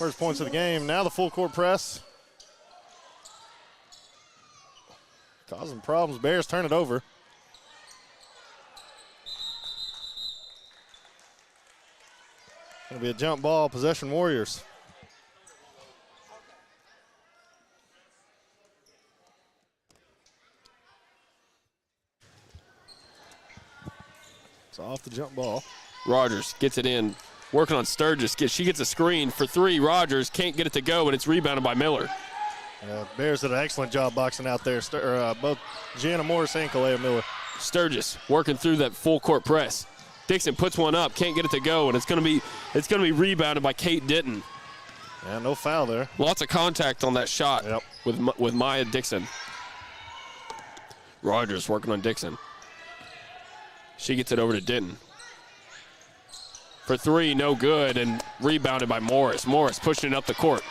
First points of the game. Now the full court press. Causing problems. Bears turn it over. Going to be a jump ball, possession Warriors. It's off the jump ball. Rogers gets it in, working on Sturgis. She gets a screen for three. Rogers can't get it to go, and it's rebounded by Miller. Bears did an excellent job boxing out there. Both Gianna Morris and Kalea Miller. Sturgis working through that full court press. Dixon puts one up, can't get it to go, and it's going to be rebounded by Kate Ditton. Yeah, no foul there. Lots of contact on that shot. Yep. with Maya Dixon. Rogers working on Dixon. She gets it over to Ditton. For three, no good, and rebounded by Morris. Morris pushing it up the court.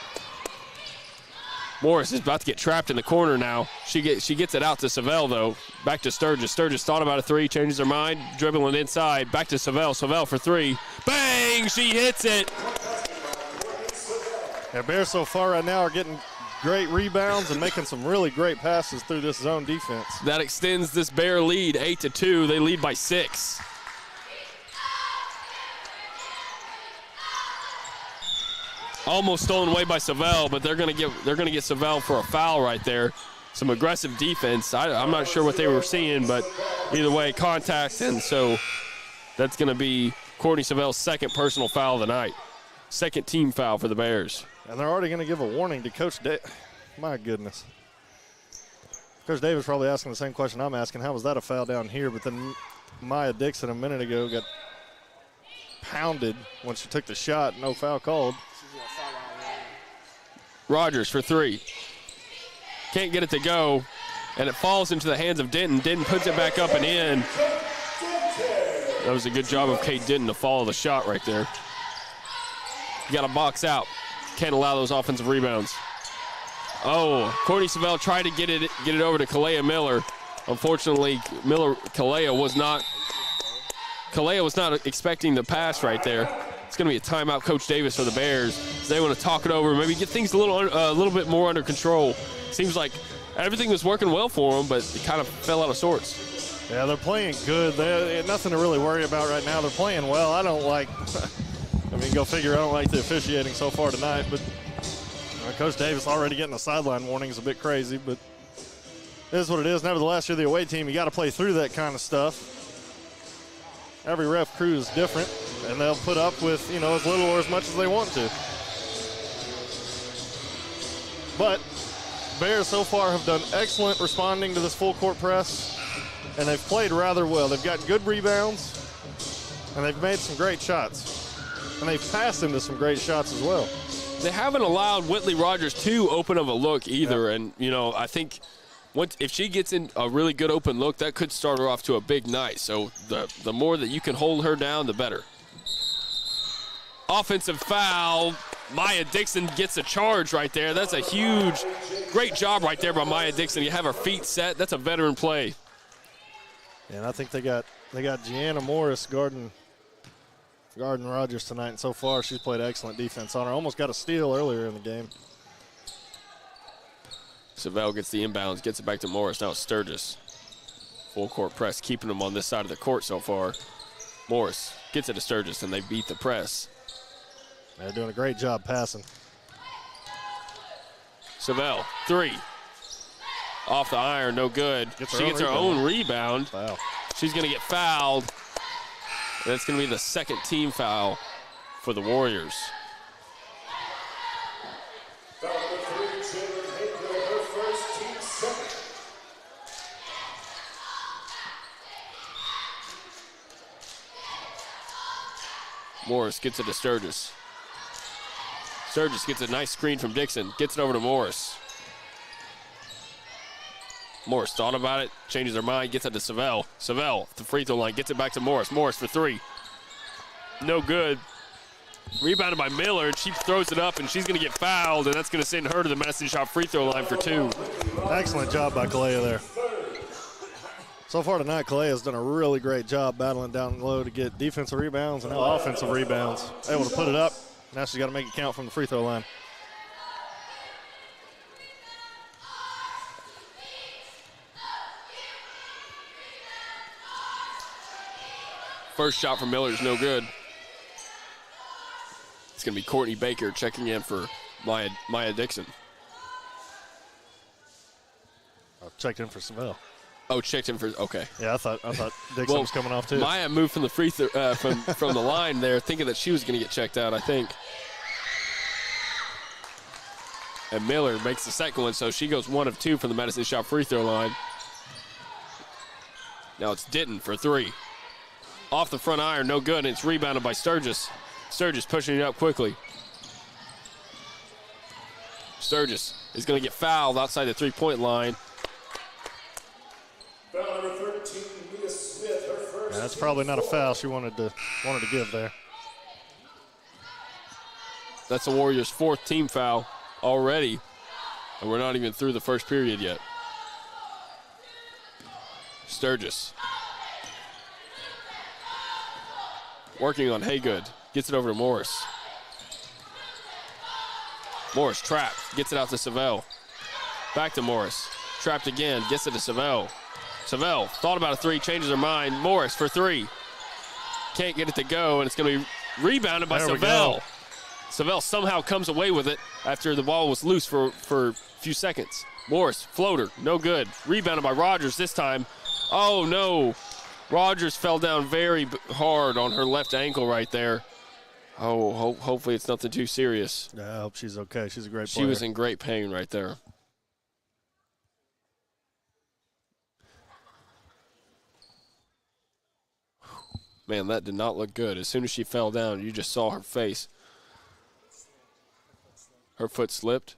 Morris is about to get trapped in the corner now. She gets it out to Savell, though. Back to Sturgis. Sturgis thought about a three, changes her mind, dribbling inside. Back to Savell. Savell for three. Bang! She hits it. Yeah, Bears so far right now are getting great rebounds and making some really great passes through this zone defense. That extends this Bear lead 8-2. They lead by 6. Almost stolen away by Savell, but they're gonna get Savell for a foul right there. Some aggressive defense. I'm not sure what they were seeing, but either way, contact, and so that's gonna be Courtney Savell's second personal foul of the night. Second team foul for the Bears. And they're already gonna give a warning to Coach My goodness. Coach Davis probably asking the same question I'm asking. How was that a foul down here? But then Maya Dixon a minute ago got pounded when she took the shot. No foul called. Rogers for three. Can't get it to go, and it falls into the hands of Denton. Denton puts it back up and in. That was a good job of Kate Denton to follow the shot right there. You got to box out. Can't allow those offensive rebounds. Oh, Courtney Savell tried to get it over to Kalea Miller. Unfortunately, Kalea was not expecting the pass right there. It's going to be a timeout, Coach Davis, for the Bears. They want to talk it over, maybe get things a little bit more under control. Seems like everything was working well for them, but it kind of fell out of sorts. Yeah, they're playing good. They nothing to really worry about right now. They're playing well. I don't like – I mean, go figure. I don't like the officiating so far tonight, but Coach Davis already getting a sideline warning is a bit crazy, but it is what it is. Nevertheless, you're the away team. You got to play through that kind of stuff. Every ref crew is different, and they'll put up with, as little or as much as they want to. But Bears so far have done excellent responding to this full court press, and they've played rather well. They've got good rebounds, and they've made some great shots. And they've passed into some great shots as well. They haven't allowed Whitley Rogers too open of a look either, and, I think – if she gets in a really good open look, that could start her off to a big night. So the more that you can hold her down, the better. Offensive foul. Maya Dixon gets a charge right there. That's a great job right there by Maya Dixon. You have her feet set. That's a veteran play. And I think they got Gianna Morris guarding Rogers tonight, and so far she's played excellent defense on her. Almost got a steal earlier in the game. Savell gets the inbounds, gets it back to Morris. Now it's Sturgis. Full court press, keeping them on this side of the court so far. Morris gets it to Sturgis, and they beat the press. They're doing a great job passing. Savell, three. Off the iron, no good. She gets her own rebound. Wow. She's going to get fouled. That's going to be the second team foul for the Warriors. Morris gets it to Sturgis. Sturgis gets a nice screen from Dixon. Gets it over to Morris. Morris thought about it, changes her mind, gets it to Savell. Savell, the free throw line, gets it back to Morris. Morris for three. No good. Rebounded by Miller, and she throws it up, and she's going to get fouled, and that's going to send her to the Medicine Shop free throw line for two. Excellent job by Kalea there. So far tonight, Kalea's done a really great job battling down low to get defensive rebounds and now offensive rebounds. Able to put it up Now she's got to make it count from the free throw line. First shot from Miller is no good. It's going to be Courtney Baker checking in for Maya Dixon. Checked in for Sylvan. Oh, checked in for, okay. Yeah, I thought Dixon was coming off too. Maya moved from the free throw from the line there, thinking that she was going to get checked out, I think. And Miller makes the second one, so she goes 1 of 2 from the Madison shot free throw line. Now it's Denton for 3. Off the front iron, no good, and it's rebounded by Sturgis. Sturgis pushing it up quickly. Sturgis is going to get fouled outside the three-point line. Foul number 13, Mia Smith, her first. Yeah, that's probably not a foul she wanted to give there. That's the Warriors' 4th team foul already, and we're not even through the first period yet. Sturgis. Working on Haygood. Gets it over to Morris. Morris trapped. Gets it out to Savell. Back to Morris. Trapped again. Gets it to Savell. Savell thought about a 3. Changes her mind. Morris for 3. Can't get it to go, and it's going to be rebounded by Savell. Savell somehow comes away with it after the ball was loose for a few seconds. Morris, floater, no good. Rebounded by Rogers this time. Oh, no. Rogers fell down very hard on her left ankle right there. Oh, hopefully it's nothing too serious. Yeah, I hope she's okay. She's a great player. She was in great pain right there. Man, that did not look good. As soon as she fell down, you just saw her face. Her foot slipped.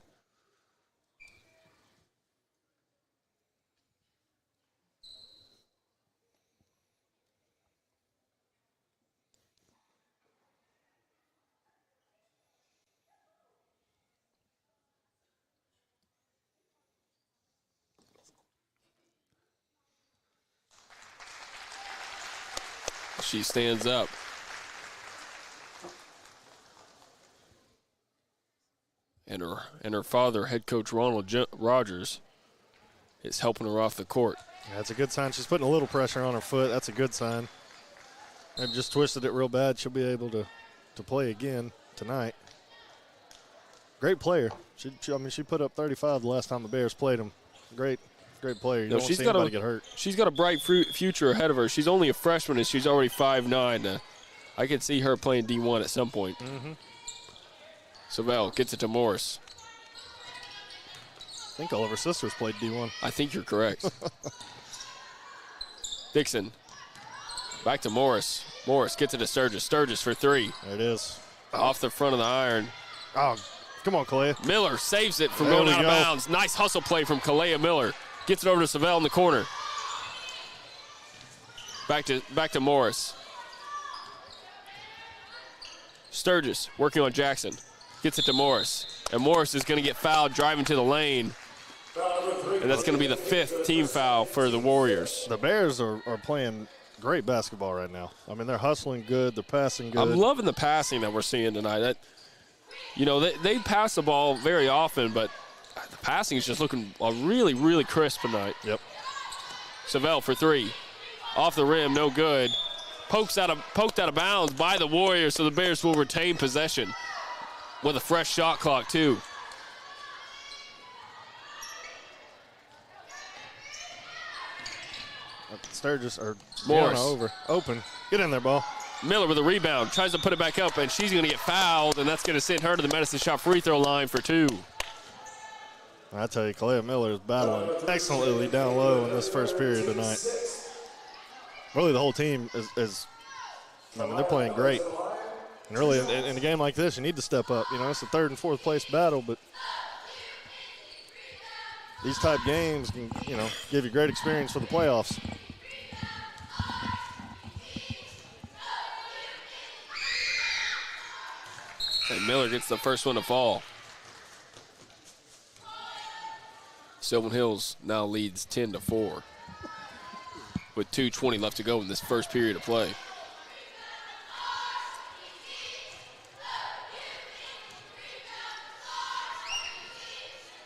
She stands up. And her father, head coach Ronald Rogers, is helping her off the court. Yeah, that's a good sign. She's putting a little pressure on her foot. That's a good sign. Maybe just twisted it real bad. She'll be able to play again tonight. Great player. She put up 35 the last time the Bears played them. Great player. You don't see anybody get hurt. She's got a bright future ahead of her. She's only a freshman, and she's already 5'9". I could see her playing D1 at some point. Mm-hmm. Savell gets it to Morris. I think all of her sisters played D1. I think you're correct. Dixon. Back to Morris. Morris gets it to Sturgis. Sturgis for 3. There it is. Off the front of the iron. Oh, come on, Kalea. Miller saves it from going out of bounds. Nice hustle play from Kalea Miller. Gets it over to Savell in the corner. Back to Morris. Sturgis working on Jackson. Gets it to Morris. And Morris is going to get fouled driving to the lane. And that's going to be the 5th team foul for the Warriors. The Bears are playing great basketball right now. I mean, they're hustling good. They're passing good. I'm loving the passing that we're seeing tonight. They pass the ball very often, but the passing is just looking really, really crisp tonight. Yep. Savell for 3. Off the rim, no good. Poked out of bounds by the Warriors, so the Bears will retain possession with a fresh shot clock, too. Sturgis or Morris over. Open. Get in there, ball. Miller with a rebound. Tries to put it back up, and she's going to get fouled, and that's going to send her to the Madison shot free throw line for 2. I tell you, Kalea Miller is battling excellently down low in this first period tonight. Really, the whole team is they're playing great. And really, in a game like this, you need to step up. It's the 3rd and 4th place battle, but these type games can, give you great experience for the playoffs. And Miller gets the first one to fall. Sylvan Hills now leads 10-4 with 2:20 left to go in this first period of play.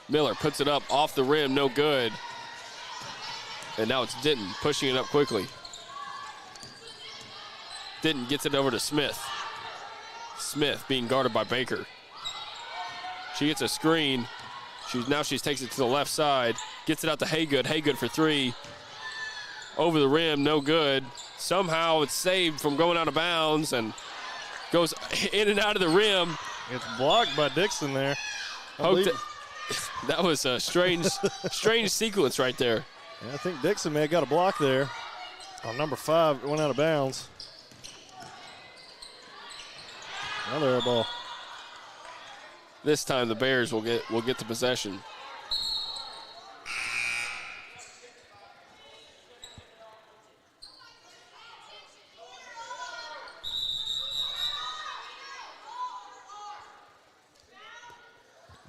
Miller puts it up off the rim, no good. And now it's Denton pushing it up quickly. Denton gets it over to Smith. Smith being guarded by Baker. She gets a screen. She takes it to the left side. Gets it out to Haygood. Haygood for three. Over the rim, no good. Somehow it's saved from going out of bounds and goes in and out of the rim. It's blocked by Dixon there. That was a strange sequence right there. Yeah, I think Dixon may have got a block there. On number 5, it went out of bounds. Another air ball. This time the Bears will get the possession.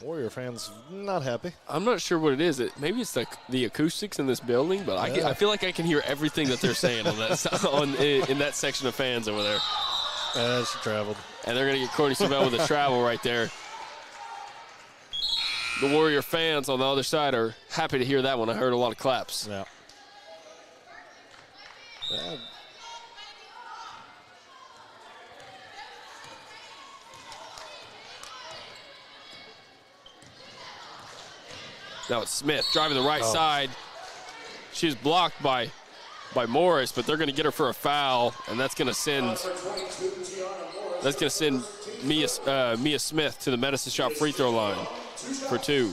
Warrior fans not happy. I'm not sure what it is. Maybe it's the acoustics in this building, but I feel like I can hear everything that they're saying on that in that section of fans over there. She traveled. And they're going to get Courtney Sylvan with a travel right there. The Warrior fans on the other side are happy to hear that one. I heard a lot of claps. Yeah. Now it's Smith driving the right side. She's blocked by Morris, but they're going to get her for a foul, and that's going to send Mia Smith to the Medicine Shop free throw line for 2.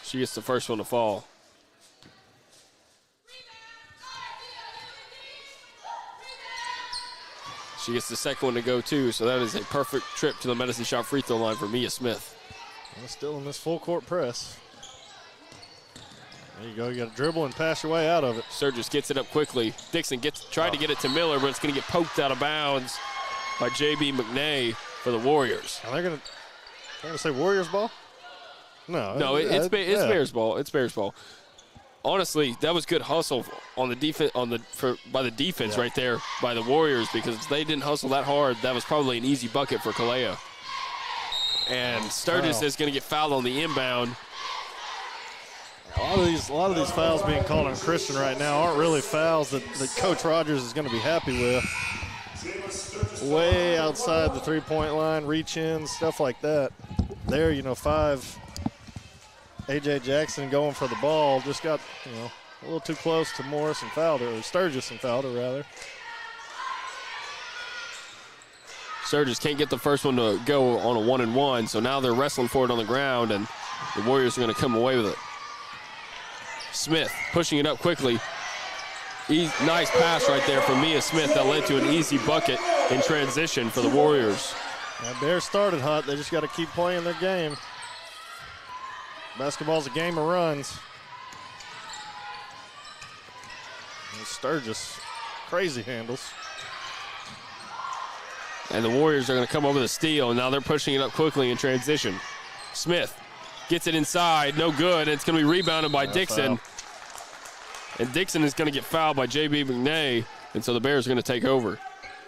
She gets the first one to fall. She gets the second one to go too, so that is a perfect trip to the Medicine Shop free throw line for Mia Smith. Well, still in this full court press. There you go. You got to dribble and pass your way out of it. Sturgis gets it up quickly. Dixon tried to get it to Miller, but it's going to get poked out of bounds by J.B. McNay for the Warriors. Are they going to say Warriors ball? No, it's Bears ball. It's Bears ball. Honestly, that was good hustle on the defense by the defense right there by the Warriors, because if they didn't hustle that hard, that was probably an easy bucket for Kalea. And Sturgis is going to get fouled on the inbound. A lot of these fouls being called on Christian right now aren't really fouls that Coach Rogers is going to be happy with. Way outside the three-point line, reach in, stuff like that. There, 5. A.J. Jackson going for the ball, just got, a little too close to Morris and fouled her, or Sturgis and fouled her, rather. Sturgis can't get the first one to go on a 1-and-1, so now they're wrestling for it on the ground, and the Warriors are going to come away with it. Smith pushing it up quickly. Nice pass right there from Mia Smith that led to an easy bucket in transition for the Warriors. That Bears started hot. They just got to keep playing their game. Basketball's a game of runs. And Sturgis, crazy handles. And the Warriors are going to come over the steal, and now they're pushing it up quickly in transition. Smith gets it inside, no good, and it's going to be rebounded by Dixon. And Dixon is going to get fouled by J.B. McNay, and so the Bears are going to take over.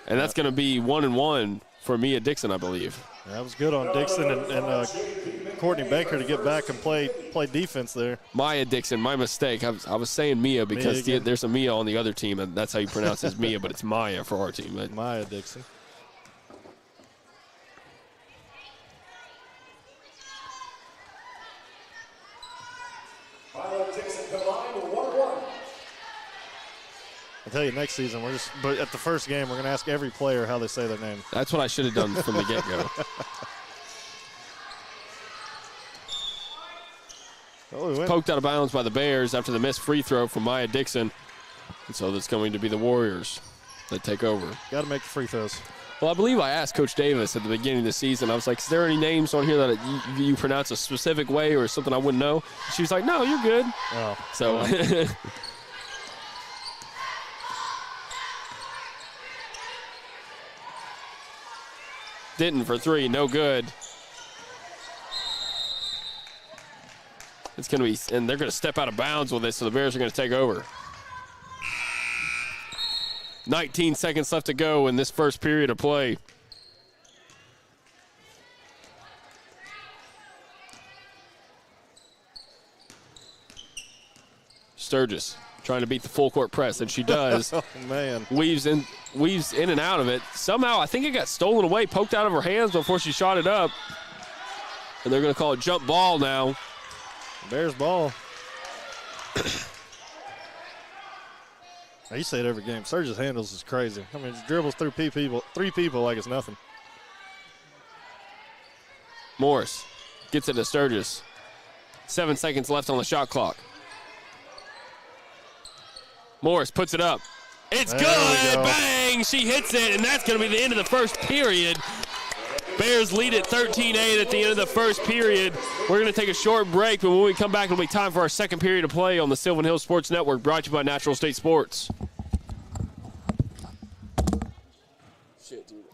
And that's going to be 1-and-1 for Mia Dixon, I believe. That was good on Dixon and Courtney Baker to get back and play defense there. Maya Dixon, my mistake. I was saying Mia because there's a Mia on the other team, and that's how you pronounce it, Mia, but it's Maya for our team. Maya Dixon. I'll tell you, next season, but at the first game, we're going to ask every player how they say their name. That's what I should have done from the get-go. Poked out of bounds by the Bears after the missed free throw from Maya Dixon. And so that's going to be the Warriors that take over. Got to make the free throws. Well, I believe I asked Coach Davis at the beginning of the season. I was like, is there any names on here that you pronounce a specific way or something I wouldn't know? She was like, no, you're good. Oh. So... Denton for 3, no good. It's going to be, and they're going to step out of bounds with it, so the Bears are going to take over. 19 seconds left to go in this first period of play. Sturgis trying to beat the full court press, and she does. Oh, man. Weaves in and out of it. Somehow, I think it got stolen away, poked out of her hands before she shot it up. And they're going to call it jump ball now. Bears ball. You say it every game. Sturgis handles is crazy. I mean, it dribbles through three people like it's nothing. Morris gets it to Sturgis. 7 seconds left on the shot clock. Morris puts it up. It's There good. we go. Bang! She hits it, and that's going to be the end of the first period. Bears lead at 13-8 at the end of the first period. We're going to take a short break, but when we come back, it'll be time for our second period of play on the Sylvan Hills Sports Network, brought to you by Natural State Sports. Shit, dude.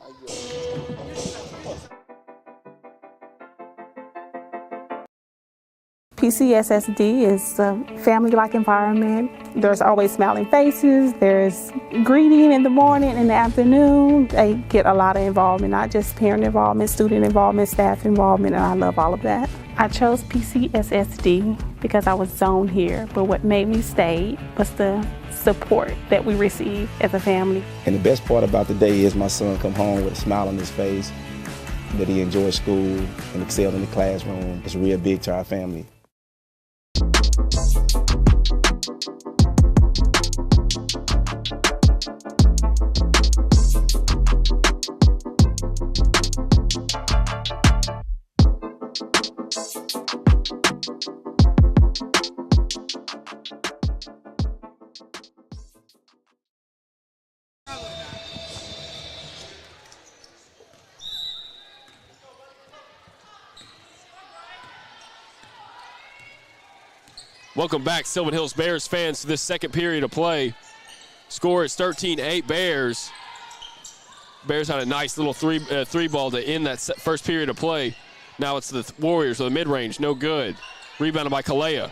PCSSD is a family-like environment. There's always smiling faces. There's greeting in the morning and the afternoon. They get a lot of involvement, not just parent involvement, student involvement, staff involvement, and I love all of that. I chose PCSSD because I was zoned here, but what made me stay was the support that we receive as a family. And the best part about the day is my son come home with a smile on his face, that he enjoys school and excelled in the classroom. It's real big to our family. Welcome back, Sylvan Hills Bears fans, to this second period of play. Score is 13-8 Bears. Bears had a nice little three ball to end that first period of play. Now it's the Warriors with a mid-range, no good. Rebounded by Kalea.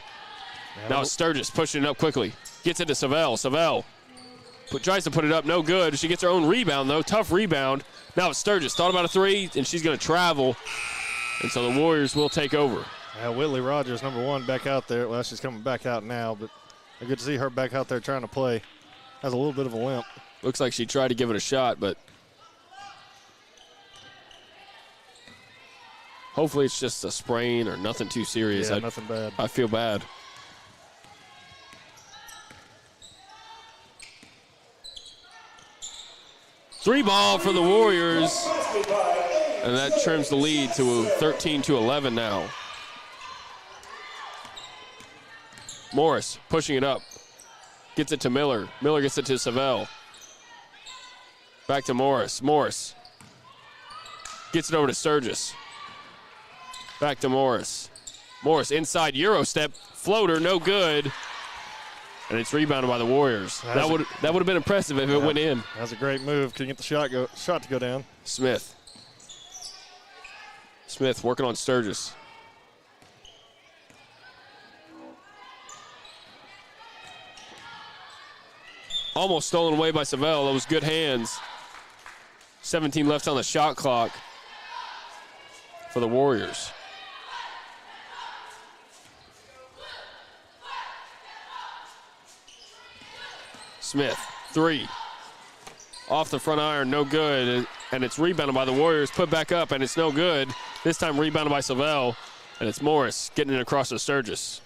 Now it's Sturgis pushing it up quickly. Gets it to Savell. Savell tries to put it up, no good. She gets her own rebound, though. Tough rebound. Now it's Sturgis. Thought about a three, and she's going to travel. And so the Warriors will take over. Whitley Rogers, number one, back out there. Well, she's coming back out now, but good to see her back out there trying to play. Has a little bit of a limp. Looks like she tried to give it a shot, but hopefully it's just a sprain or nothing too serious. Yeah, nothing bad. I feel bad. Three ball for the Warriors, and that trims the lead to 13-11 now. Morris pushing it up. Gets it to Miller. Miller gets it to Savell. Back to Morris. Morris gets it over to Sturgis. Back to Morris. Morris inside Euro step. Floater, no good. And it's rebounded by the Warriors. That would have been impressive if it went in. That's a great move. Can you get the shot to go down? Smith. Smith working on Sturgis. Almost stolen away by Savell. That was good hands. 17 left on the shot clock for the Warriors. Smith, three. Off the front iron, no good. And it's rebounded by the Warriors. Put back up, and it's no good. This time rebounded by Savell. And it's Morris getting it across to Sturgis.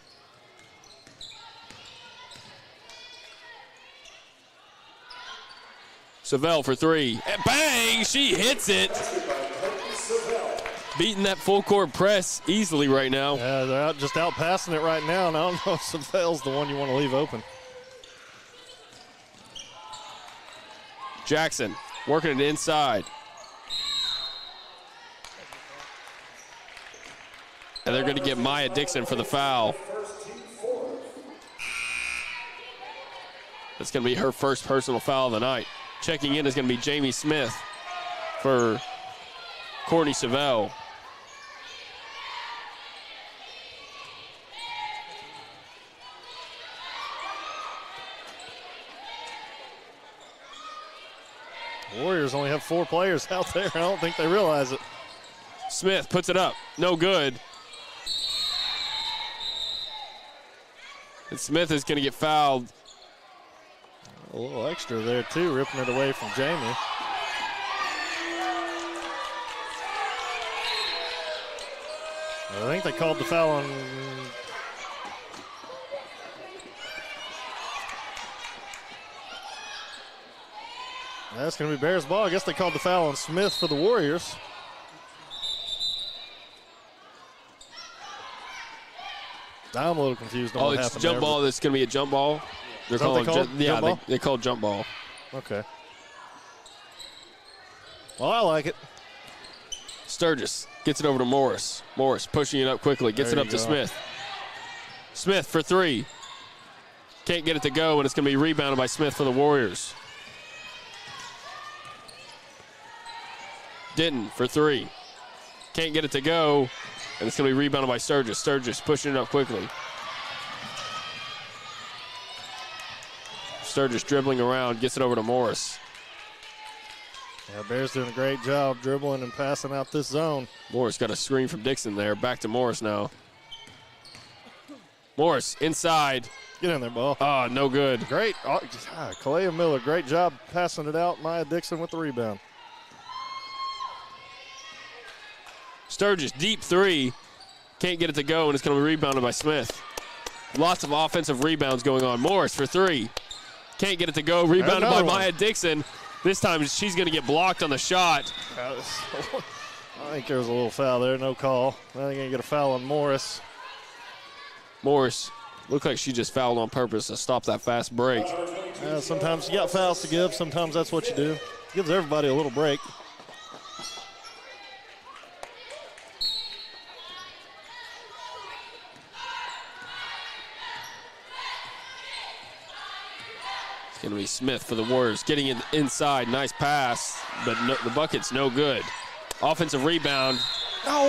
Savell for three. And bang! She hits it. Beating that full court press easily right now. Yeah, they're just out passing it right now, and I don't know if Savell's the one you want to leave open. Jackson working it inside. And they're going to get Maya Dixon for the foul. That's going to be her first personal foul of the night. Checking in is going to be Jamie Smith for Courtney Savell. Warriors only have 4 players out there. I don't think they realize it. Smith puts it up. No good. And Smith is going to get fouled. A little extra there, too, ripping it away from Jamie. I think they called the foul on. That's going to be Bears ball. I guess they called the foul on Smith for the Warriors. I'm a little confused on what it's happened jump there, ball. That's going to be a jump ball. They're Is that what they called? yeah, Jump ball? they called jump ball. Okay. Well, I like it. Sturgis gets it over to Morris. Morris pushing it up quickly. Gets There it up you to go. Smith. Smith for 3. Can't get it to go, and it's going to be rebounded by Smith for the Warriors. Denton for 3. Can't get it to go, and it's going to be rebounded by Sturgis. Sturgis pushing it up quickly. Sturgis dribbling around, gets it over to Morris. Yeah, Bears doing a great job dribbling and passing out this zone. Morris got a screen from Dixon there. Back to Morris now. Morris inside. Get in there, ball. Oh, no good. Great. Kalea Miller, great job passing it out. Maya Dixon with the rebound. Sturgis, deep 3. Can't get it to go, and it's going to be rebounded by Smith. Lots of offensive rebounds going on. Morris for 3. Can't get it to go. Rebounded by Another one. Maya Dixon. This time she's going to get blocked on the shot. I think there was a little foul there. No call. I think going to get a foul on Morris. Morris looked like she just fouled on purpose to stop that fast break. Sometimes you got fouls to give. Sometimes that's what you do. Gives everybody a little break. It's going to be Smith for the Warriors. Getting it inside. Nice pass, but no, the bucket's no good. Offensive rebound. No.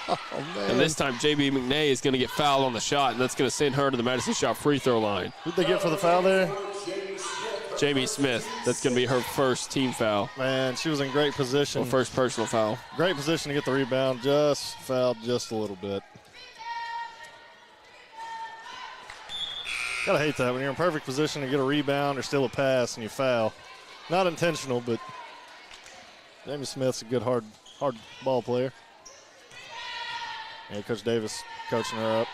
Oh, man. And this time, J.B. McNay is going to get fouled on the shot, and that's going to send her to the Madison Shop free throw line. Who'd they get for the foul there? Jamie Smith. That's going to be her first team foul. Man, she was in great position. Or first personal foul. Great position to get the rebound. Just fouled just a little bit. Gotta hate that when you're in perfect position to get a rebound or steal a pass and you foul. Not intentional, but Jamie Smith's a good hard ball player. Yeah, Coach Davis coaching her up.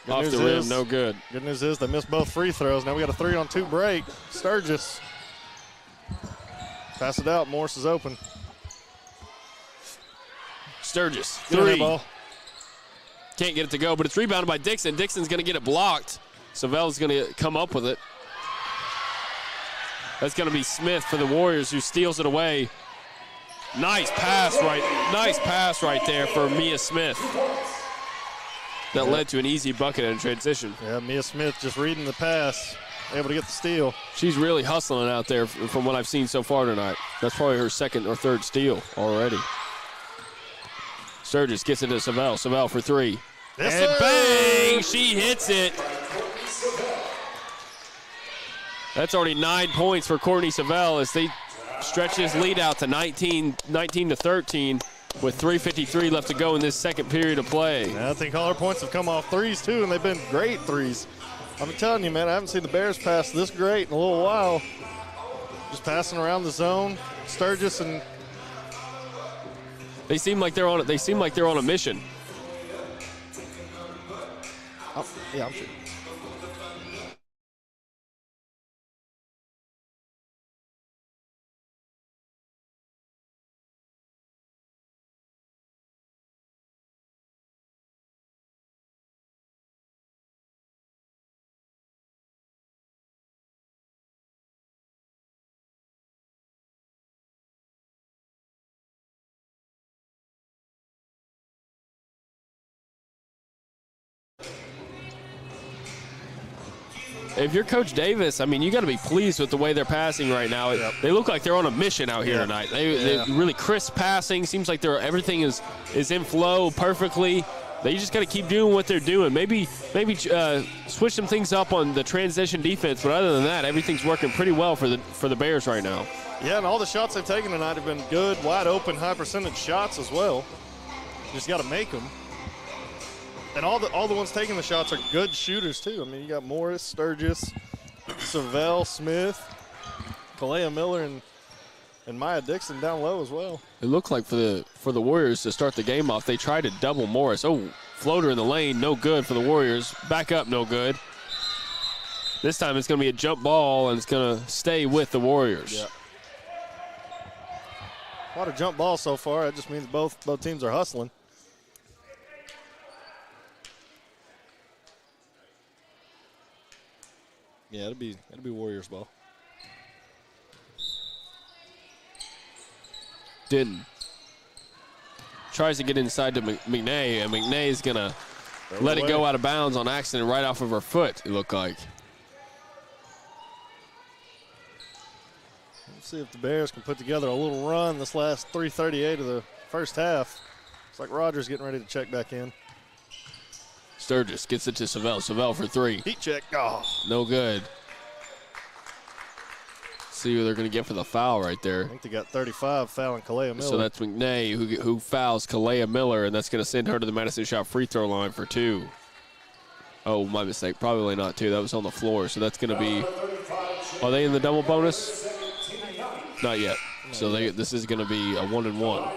Good Off news the rim, is- no good. Good news is they missed both free throws. Now we got a 3-on-2 break. Sturgis. Pass it out. Morris is open. Sturgis, Get in there, 3. ball. Can't get it to go, but it's rebounded by Dixon. Dixon's going to get it blocked. Savell's going to come up with it. That's going to be Smith for the Warriors, who steals it away. Nice pass right there for Mia Smith. That led to an easy bucket in transition. Yeah, Mia Smith just reading the pass, able to get the steal. She's really hustling out there from what I've seen so far tonight. That's probably her second or third steal already. Sturgis gets it to Savell. Savell for 3. Yes, And sir. bang! She hits it. That's already 9 points for Courtney Savell as they stretch this lead out to 19 to 13 with 3:53 left to go in this second period of play. And I think all our points have come off threes, too, and they've been great threes. I'm telling you, man, I haven't seen the Bears pass this great in a little while. Just passing around the zone. Sturgis and They seem like they're on a mission. yeah, I'm sure. If you're Coach Davis, I mean, you got to be pleased with the way they're passing right now. Yep. They look like they're on a mission out here Yeah. tonight. They really crisp passing. Seems like everything is in flow perfectly. They just got to keep doing what they're doing. Maybe switch some things up on the transition defense, but other than that, everything's working pretty well for the Bears right now. Yeah, and all the shots they've taken tonight have been good, wide open, high percentage shots as well. Just got to make them. And all the ones taking the shots are good shooters too. I mean, you got Morris, Sturgis, Sylvan, Smith, Kalea Miller, and Maya Dixon down low as well. It looked like for the Warriors to start the game off, they tried to double Morris. Oh, floater in the lane, no good for the Warriors. Back up, no good. This time it's going to be a jump ball, and it's going to stay with the Warriors. Yeah. A lot of jump balls so far. That just means both teams are hustling. Yeah, it'll be Warriors ball. Denton tries to get inside to McNay, and McNay is going to let it go out of bounds on accident right off of her foot, it looked like. Let's see if the Bears can put together a little run this last 3:38 of the first half. Looks like Rogers getting ready to check back in. Sturgis gets it to Sylvan. Sylvan for three. Heat check. Oh. No good. See who they're going to get for the foul right there. I think they got 35 fouling Kalea Miller. So that's McNay who fouls Kalea Miller, and that's going to send her to the Madison Shop free throw line for two. Oh, my mistake. Probably not two. That was on the floor. So that's going to be. Are they in the double bonus? Not yet. So this is going to be a 1-and-1.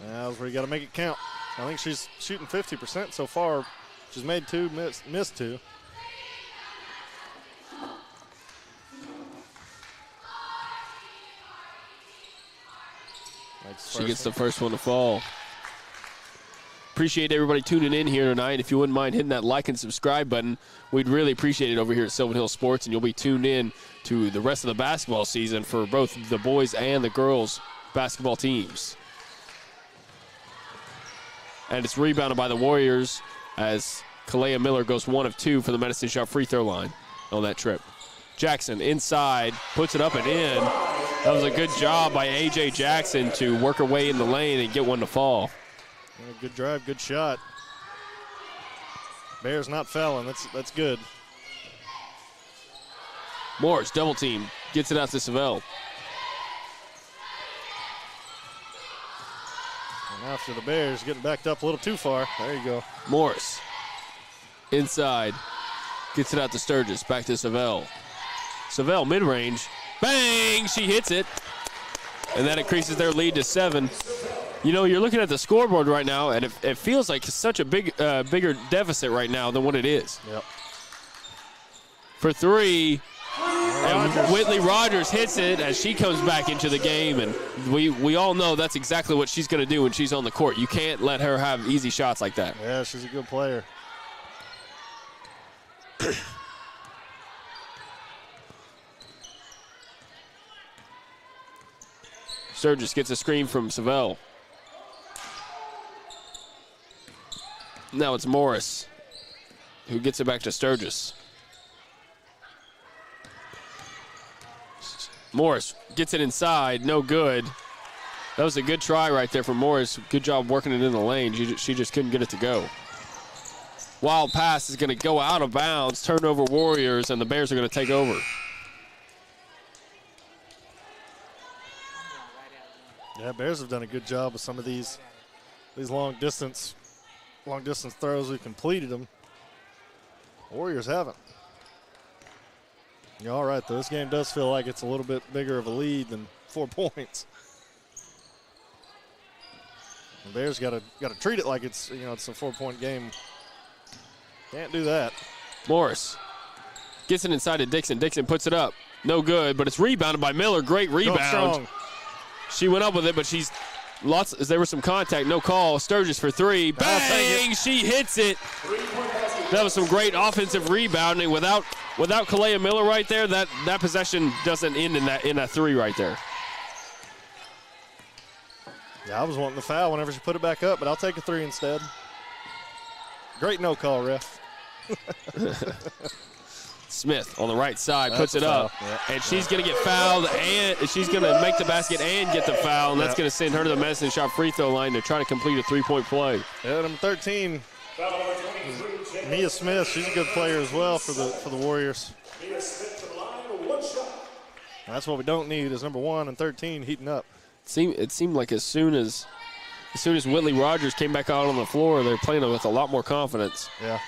That's where you got to make it count. I think she's shooting 50% so far. She's made two, missed two. She gets the first one to fall. Appreciate everybody tuning in here tonight. If you wouldn't mind hitting that like and subscribe button, we'd really appreciate it over here at Sylvan Hill Sports, and you'll be tuned in to the rest of the basketball season for both the boys and the girls basketball teams. And it's rebounded by the Warriors as Kalea Miller goes 1 of 2 for the Medicine Shop free throw line on that trip. Jackson inside, puts it up and in. That was a good job by A.J. Jackson to work her way in the lane and get one to fall. Yeah, good drive, good shot. Bears not fouling. That's good. Morris, double team, gets it out to Sylvan. And after the Bears getting backed up a little too far. There you go. Morris, inside, gets it out to Sturgis, back to Sylvan. Sylvan mid-range, bang, she hits it. And that increases their lead to 7. You know, you're looking at the scoreboard right now, and it feels like it's such a bigger deficit right now than what it is. Yep. For 3, and Whitley Rogers hits it as she comes back into the game, and we all know that's exactly what she's going to do when she's on the court. You can't let her have easy shots like that. Yeah, she's a good player. Sturgis gets a screen from Sylvan. Now it's Morris who gets it back to Sturgis. Morris gets it inside, no good. That was a good try right there from Morris. Good job working it in the lane. She just couldn't get it to go. Wild pass is going to go out of bounds, turnover Warriors, and the Bears are going to take over. Yeah, Bears have done a good job with some of these long distance throws. We've completed them. Warriors haven't. You're all right, though. This game does feel like it's a little bit bigger of a lead than 4 points. The Bears got to treat it like it's a 4-point game. Can't do that. Morris gets it inside to Dixon. Dixon puts it up. No good, but it's rebounded by Miller. Great rebound. Strong. She went up with it, but there was some contact, no call. Sturgis for 3. Bang! She hits it. That was some great offensive rebounding. Without Kalea Miller right there, that possession doesn't end in that 3 right there. Yeah, I was wanting the foul whenever she put it back up, but I'll take a 3 instead. Great no call, ref. Smith on the right side That's puts it a up, foul. Yeah. and she's going to get fouled, and she's going to make the basket and get the foul, and that's going to send her to the Medicine Shop free throw line to try to complete a three-point play. Yeah, number 13, Mia Smith. She's a good player as well for the Warriors. Mia Smith to the line, 1 shot. That's what we don't need is number 1 and 13 heating up. It seemed like as soon as Whitley Rogers came back out on the floor, they're playing with a lot more confidence. Yeah.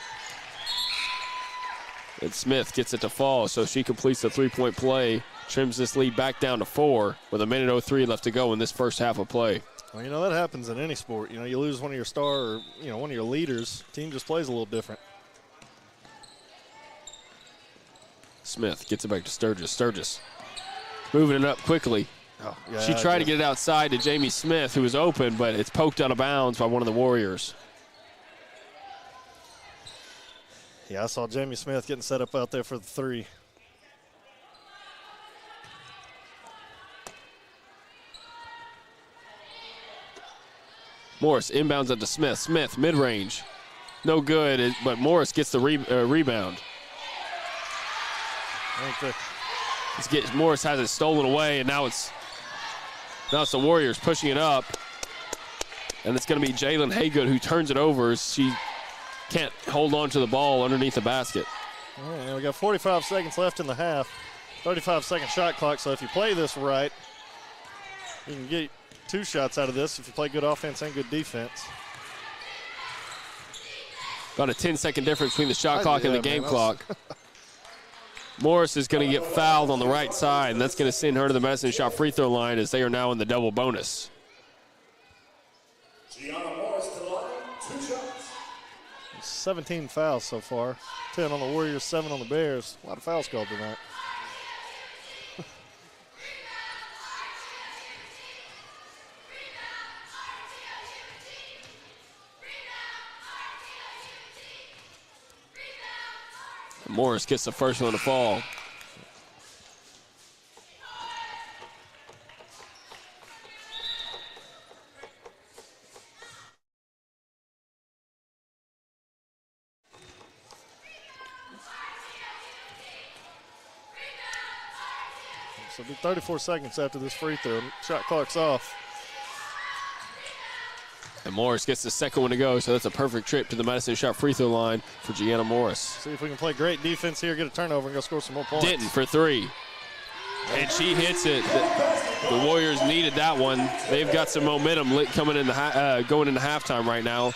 And Smith gets it to fall, so she completes the three-point play, trims this lead back down to 4 with 1:03 left to go in this first half of play. Well, you know, that happens in any sport. You know, you lose one of your star or, you know, one of your leaders, team just plays a little different. Smith gets it back to Sturgis. Sturgis moving it up quickly. Oh, yeah, She tried to get it outside to Jamie Smith, who was open, but it's poked out of bounds by one of the Warriors. Yeah, I saw Jamie Smith getting set up out there for the 3. Morris inbounds it to Smith. Smith, mid-range. No good, but Morris gets the rebound. Morris has it stolen away, and now it's the Warriors pushing it up. And it's going to be Jalen Haygood who turns it over. She can't hold on to the ball underneath the basket. All right, we got 45 seconds left in the half. 35-second shot clock, so if you play this right, you can get 2 shots out of this if you play good offense and good defense. About a 10-second difference between the shot clock and the game man, clock. Morris is going to get fouled on the right side, and that's going to send her to the Medicine Shop free throw line as they are now in the double bonus. Gianna Morris to the line, 2 shots. 17 fouls so far. 10 on the Warriors, 7 on the Bears. A lot of fouls called tonight. Morris gets the first one to fall. So it'll be 34 seconds after this free throw. Shot clock's off. And Morris gets the second one to go, so that's a perfect trip to the Medicine Shop free throw line for Gianna Morris. See if we can play great defense here, get a turnover, and go score some more points. Denton for 3. And she hits it. The Warriors needed that one. They've got some momentum coming in going into halftime right now.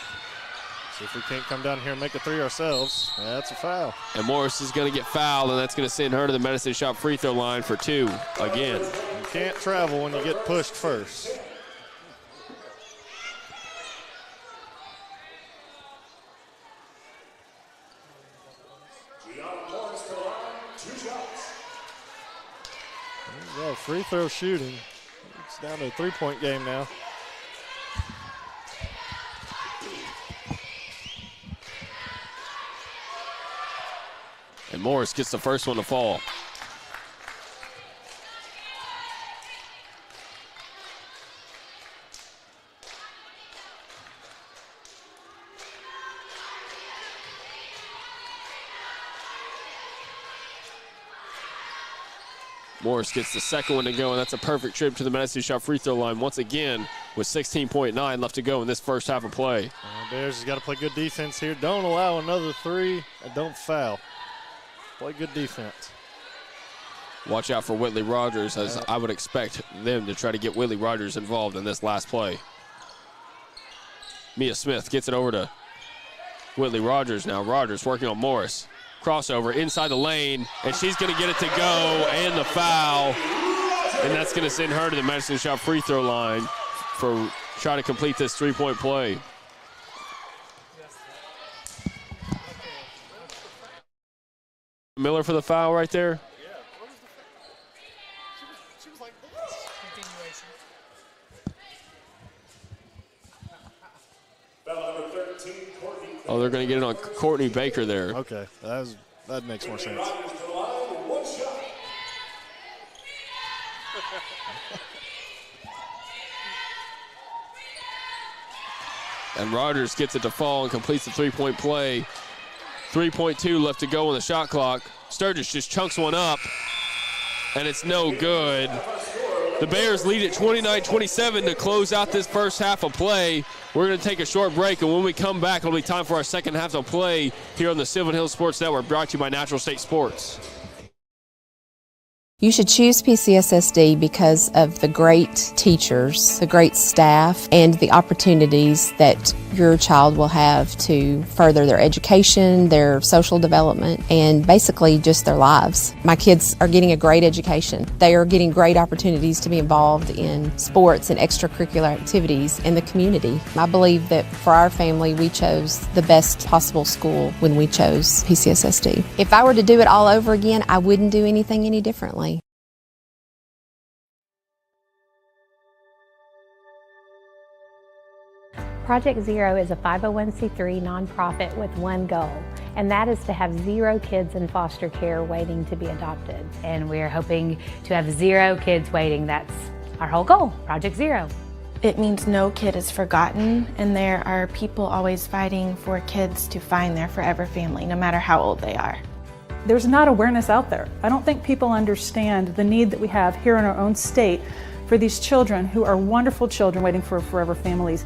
See if we can't come down here and make a 3 ourselves. That's a foul. And Morris is going to get fouled, and that's going to send her to the Medicine Shop free throw line for 2 again. You can't travel when you get pushed first. Well, free throw shooting. It's down to a 3-point game now. And Morris gets the first one to fall. Morris gets the second one to go, and that's a perfect trip to the Medicine Shop free throw line once again with 16.9 left to go in this first half of play. Bears has got to play good defense here. Don't allow another 3 and don't foul. Play good defense. Watch out for Whitley Rogers, as I would expect them to try to get Whitley Rogers involved in this last play. Mia Smith gets it over to Whitley Rogers now. Rogers working on Morris. Crossover inside the lane, and she's going to get it to go, and the foul. And that's going to send her to the Medicine Shop free throw line for trying to complete this 3-point play. Miller for the foul right there. Yeah, what was the she was like this. Continuation. Foul number 13, Courtney. Oh, they're going to get it on Courtney Baker there. Okay, that makes more sense. Rogers to the line, 1 shot. And Rogers gets it to fall and completes the 3-point play. 3.2 left to go on the shot clock. Sturgis just chunks one up, and it's no good. The Bears lead at 29-27 to close out this first half of play. We're going to take a short break, and when we come back, it'll be time for our second half of play here on the Sylvan Hills Sports Network, brought to you by Natural State Sports. You should choose PCSSD because of the great teachers, the great staff, and the opportunities that your child will have to further their education, their social development, and basically just their lives. My kids are getting a great education. They are getting great opportunities to be involved in sports and extracurricular activities in the community. I believe that for our family, we chose the best possible school when we chose PCSSD. If I were to do it all over again, I wouldn't do anything any differently. Project Zero is a 501c3 nonprofit with one goal, and that is to have 0 kids in foster care waiting to be adopted. And we're hoping to have 0 kids waiting. That's our whole goal, Project Zero. It means no kid is forgotten, and there are people always fighting for kids to find their forever family, no matter how old they are. There's not awareness out there. I don't think people understand the need that we have here in our own state for these children who are wonderful children waiting for forever families.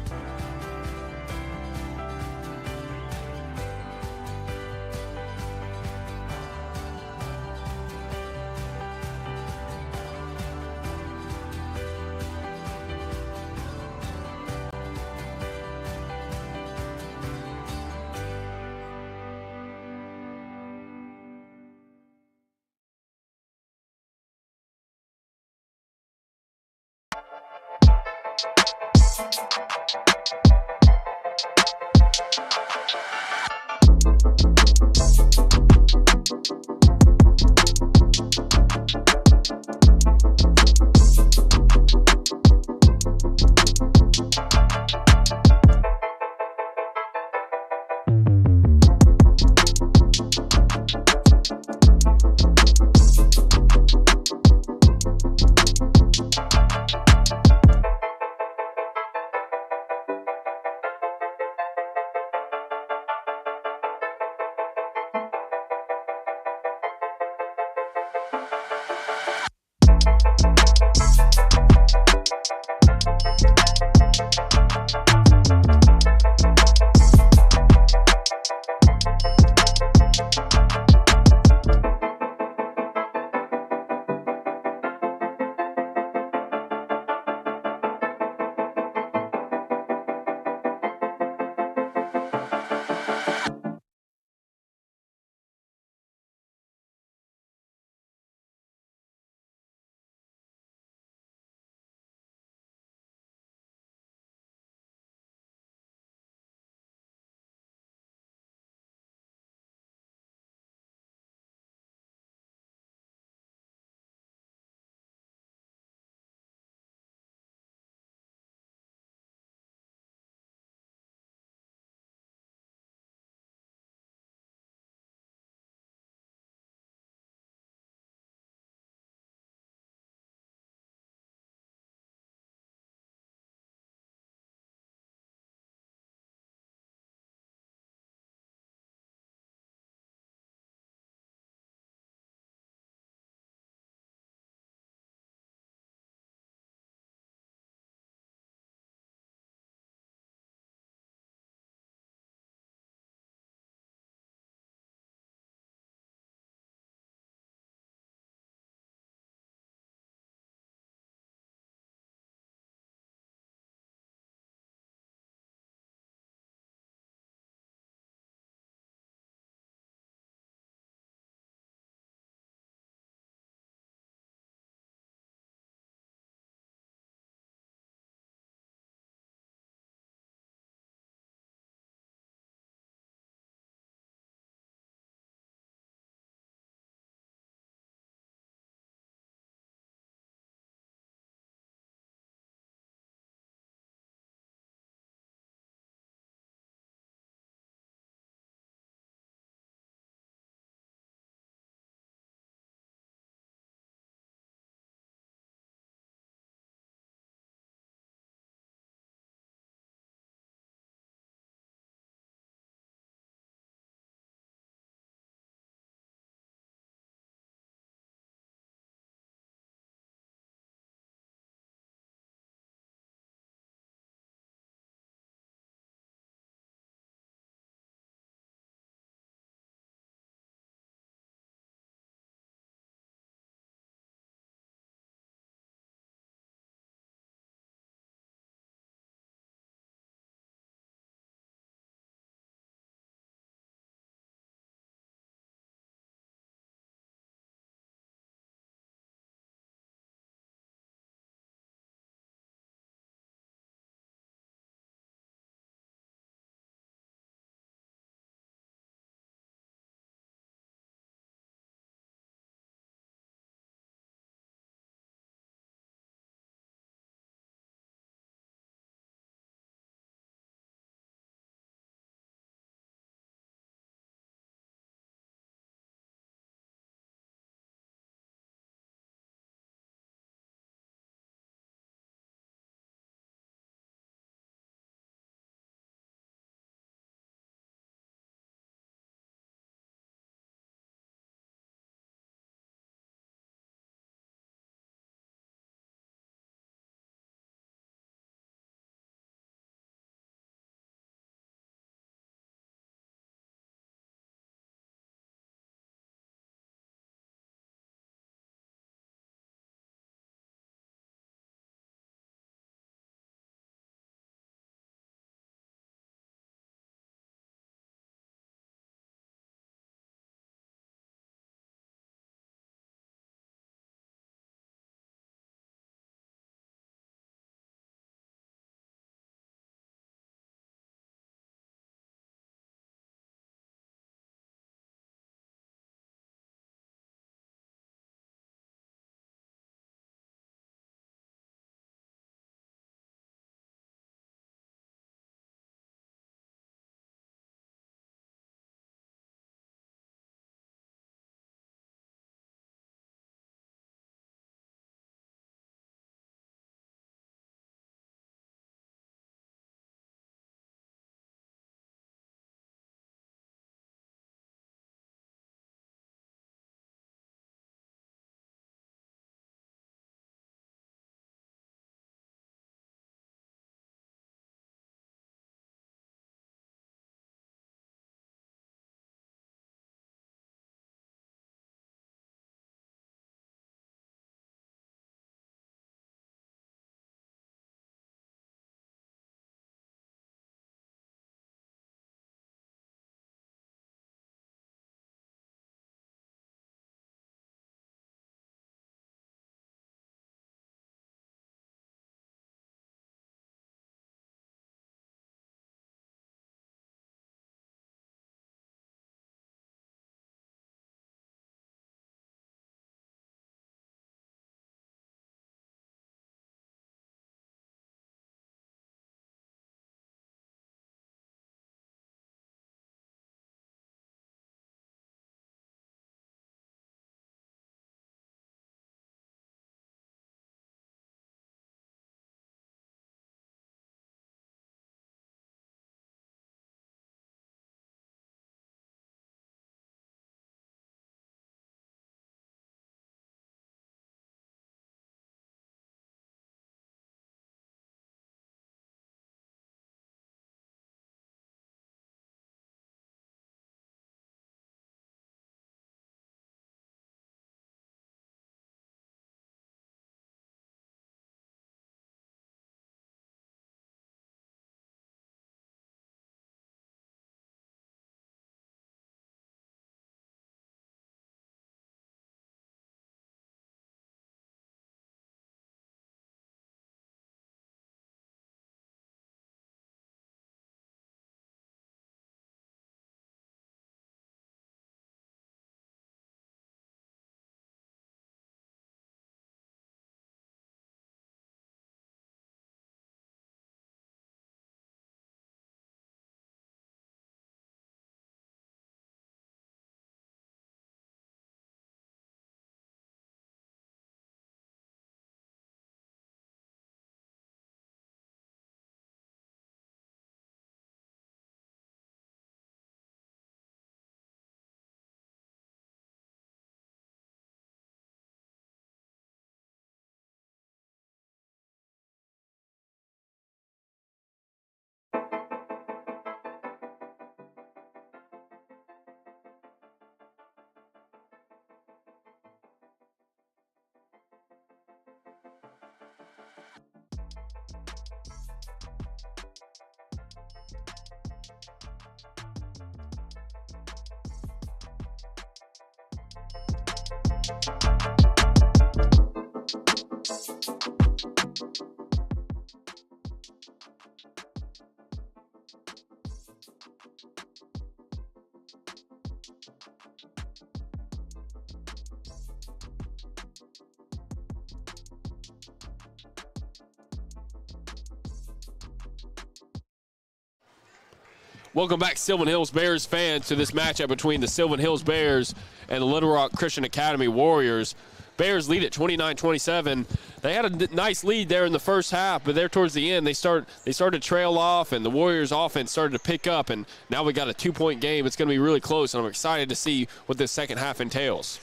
Welcome back, Sylvan Hills Bears fans, to this matchup between the Sylvan Hills Bears and the Little Rock Christian Academy Warriors. Bears lead at 29-27. They had a nice lead there in the first half, but there towards the end, they started to trail off, and the Warriors' offense started to pick up, and now we got a 2-point game. It's going to be really close, and I'm excited to see what this second half entails.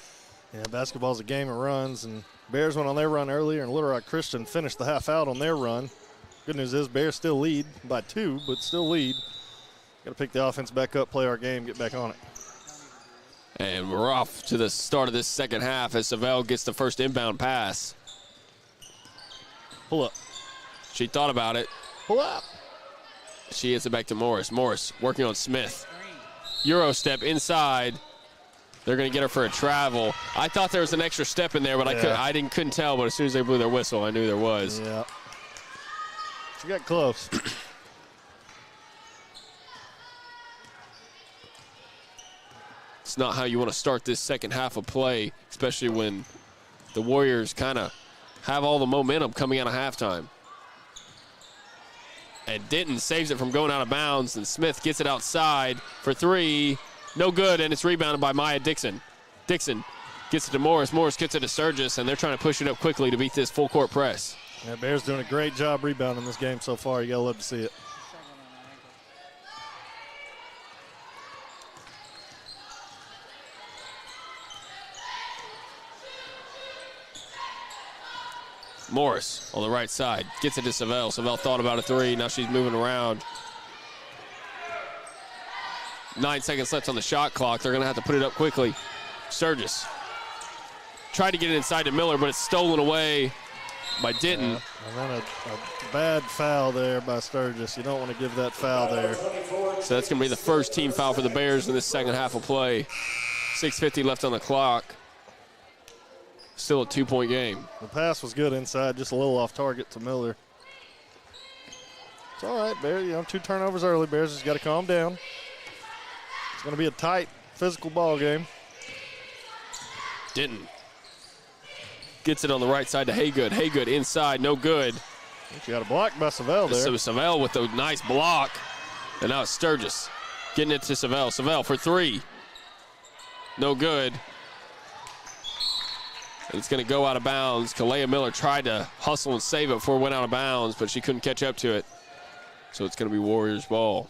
Yeah, basketball's a game of runs, and Bears went on their run earlier, and Little Rock Christian finished the half out on their run. Good news is Bears still lead by 2, but still lead. Got to pick the offense back up, play our game, get back on it. And we're off to the start of this second half as Sylvan gets the first inbound pass. Pull up. She thought about it. Pull up. She hits it back to Morris. Morris working on Smith. Euro step inside. They're going to get her for a travel. I thought there was an extra step in there, but I couldn't tell. But as soon as they blew their whistle, I knew there was. Yeah. She got close. It's not how you want to start this second half of play, especially when the Warriors kind of have all the momentum coming out of halftime. And Denton saves it from going out of bounds, and Smith gets it outside for 3. No good, and it's rebounded by Maya Dixon. Dixon gets it to Morris. Morris gets it to Sturgis, and they're trying to push it up quickly to beat this full-court press. Yeah, Bears doing a great job rebounding this game so far. You got to love to see it. Morris on the right side gets it to Sylvan. Sylvan thought about a 3. Now she's moving around. 9 seconds left on the shot clock. They're going to have to put it up quickly. Sturgis tried to get it inside to Miller, but it's stolen away by Denton. And then a bad foul there by Sturgis. You don't want to give that foul there. So that's going to be the first team foul for the Bears in this second half of play. 6:50 left on the clock. Still a 2-point game. The pass was good inside, just a little off target to Miller. It's all right, Bears. 2 turnovers early. Bears just got to calm down. It's going to be a tight, physical ball game. Denton gets it on the right side to Haygood. Haygood inside, no good. She got a block by Sylvan there. So Sylvan with a nice block. And now it's Sturgis getting it to Sylvan. Sylvan for 3. No good. And it's going to go out of bounds. Kalea Miller tried to hustle and save it before it went out of bounds, but she couldn't catch up to it. So it's going to be Warriors ball.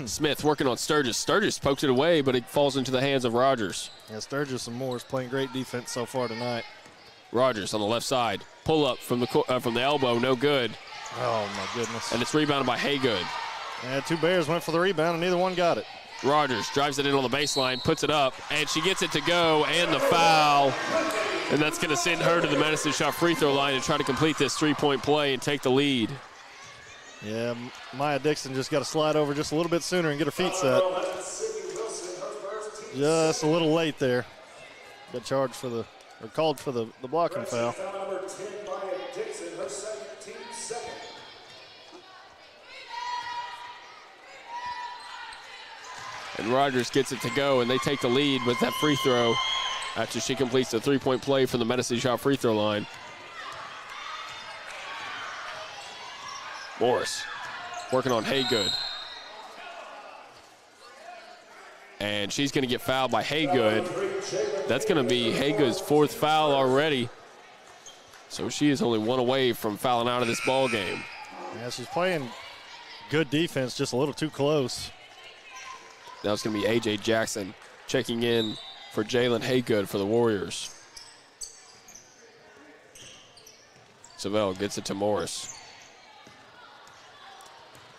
Smith working on Sturgis. Sturgis pokes it away, but it falls into the hands of Rogers. Yeah, Sturgis and Morris playing great defense so far tonight. Rogers on the left side. Pull up from the elbow, no good. Oh, my goodness. And it's rebounded by Haygood. Yeah, 2 Bears went for the rebound, and neither one got it. Rogers drives it in on the baseline, puts it up, and she gets it to go, and the foul. And that's going to send her to the Medicine Shot free throw line to try to complete this 3-point play and take the lead. Yeah, Maya Dixon just got to slide over just a little bit sooner and get her feet set. Just a little late there. Got charged for the, or called for the blocking foul. And Rogers gets it to go, and they take the lead with that free throw after she completes the 3-point play from the Medicine Shot free throw line. Morris working on Haygood. And she's going to get fouled by Haygood. That's going to be Haygood's 4th foul already. So she is only 1 away from fouling out of this ball game. Yeah, she's playing good defense, just a little too close. Now it's going to be A.J. Jackson checking in for Jalen Haygood for the Warriors. Sylvan gets it to Morris.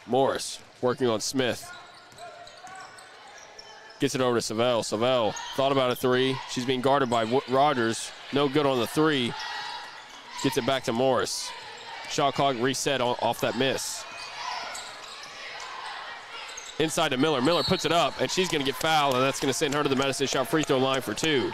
Morris working on Smith. Gets it over to Sylvan. Sylvan thought about a three. She's being guarded by Rogers. No good on the three. Gets it back to Morris. Shot clock reset off that miss. Inside to Miller. Miller puts it up, and she's going to get fouled, and that's going to send her to the Medicine Shot free throw line for 2.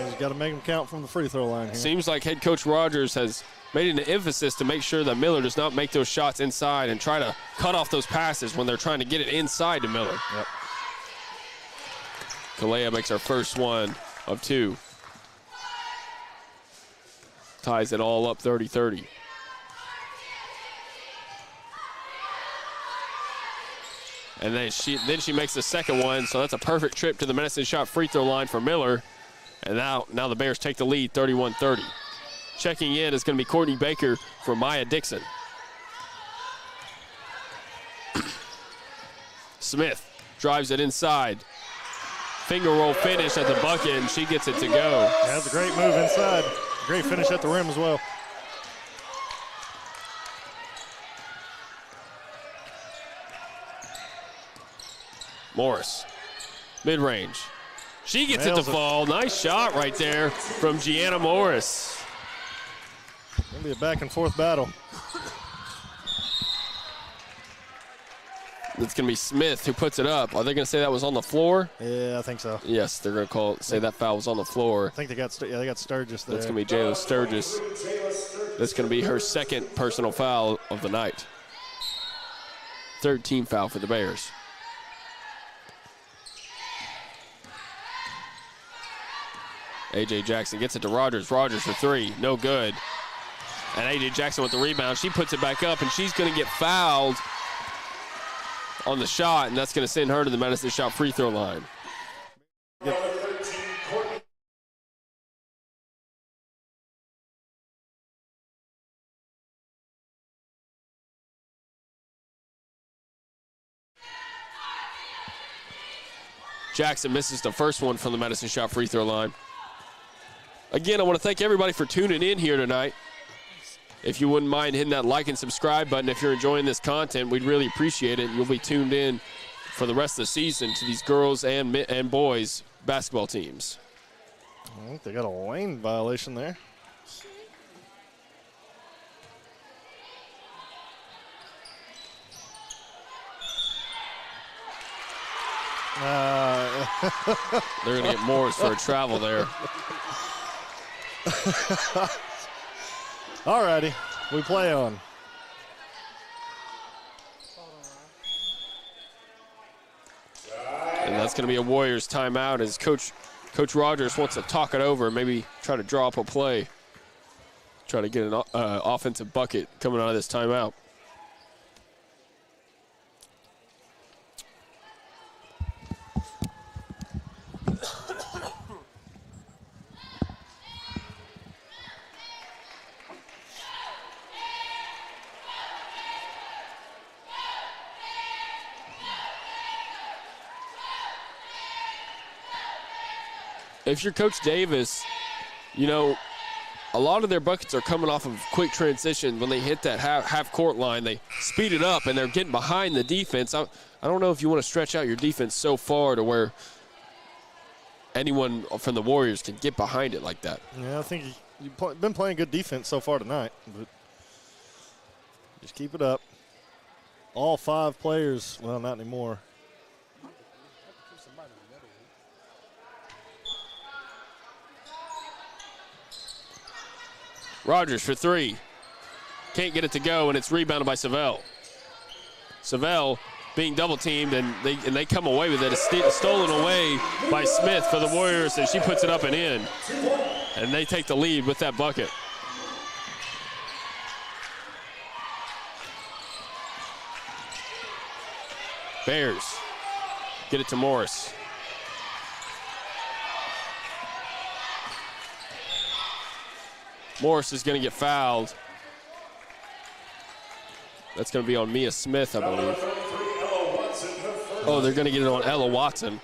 He's got to make them count from the free throw line here. Seems like head coach Rogers has made an emphasis to make sure that Miller does not make those shots inside and try to cut off those passes when they're trying to get it inside to Miller. Yep. Kalea makes our first one of 2. Ties it all up 30-30. And then she makes the second one, so that's a perfect trip to the Medicine Shot free throw line for Miller. And now the Bears take the lead 31-30. Checking in is going to be Courtney Baker for Maya Dixon. Smith drives it inside. Finger roll finish at the bucket, and she gets it to go. That's a great move inside. Great finish at the rim as well. Morris, mid-range. She gets it to fall. Nice shot right there from Gianna Morris. Gonna be a back and forth battle. It's gonna be Smith who puts it up. Are they gonna say that was on the floor? Yeah, I think so. Yes, they're gonna say that foul was on the floor. I think they got Sturgis there. That's gonna be Jayla Sturgis. That's gonna be her second personal foul of the night. 3rd team foul for the Bears. A.J. Jackson gets it to Rogers. Rogers for 3, no good. And A.J. Jackson with the rebound. She puts it back up, and she's going to get fouled on the shot, and that's going to send her to the Medicine Shot free throw line. Jackson misses the first one from the Medicine Shot free throw line. Again, I want to thank everybody for tuning in here tonight. If you wouldn't mind hitting that like and subscribe button if you're enjoying this content, we'd really appreciate it. You'll be tuned in for the rest of the season to these girls and boys basketball teams. I think they got a lane violation there. They're going to get Morris for a travel there. All righty, we play on. And that's going to be a Warriors timeout as Coach Rogers wants to talk it over, maybe try to draw up a play, try to get an offensive bucket coming out of this timeout. If you're Coach Davis, you know, a lot of their buckets are coming off of quick transition. When they hit that half-court line, they speed it up, and they're getting behind the defense. I don't know if you want to stretch out your defense so far to where anyone from the Warriors can get behind it like that. Yeah, I think you've been playing good defense so far tonight, but just keep it up. All 5 players, well, not anymore. Rogers for 3. Can't get it to go, and it's rebounded by Sylvan. Sylvan being double-teamed, and they come away with it. It's stolen away by Smith for the Warriors, and she puts it up and in. And they take the lead with that bucket. Bears get it to Morris. Morris is going to get fouled. That's going to be on Mia Smith, I believe. Oh, they're going to get it on Ella Watson.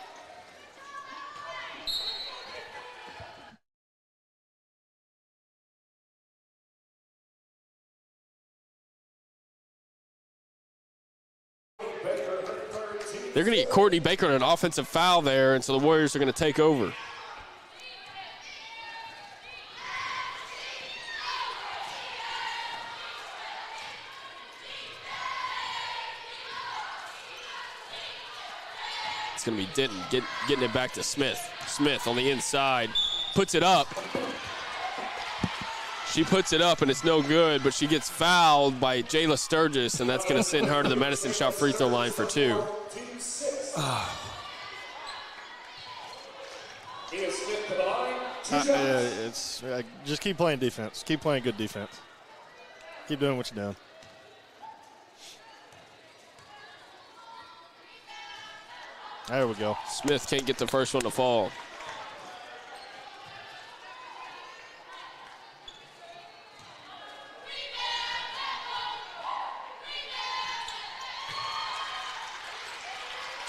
They're going to get Courtney Baker on an offensive foul there, and so the Warriors are going to take over. It's going to be Denton getting it back to Smith. Smith on the inside, puts it up. She puts it up, and it's no good, but she gets fouled by Jayla Sturgis, and that's going to send her to the Medicine Shop free throw line for 2. Just keep playing defense. Keep playing good defense. Keep doing what you're doing. There we go. Smith can't get the first one to fall.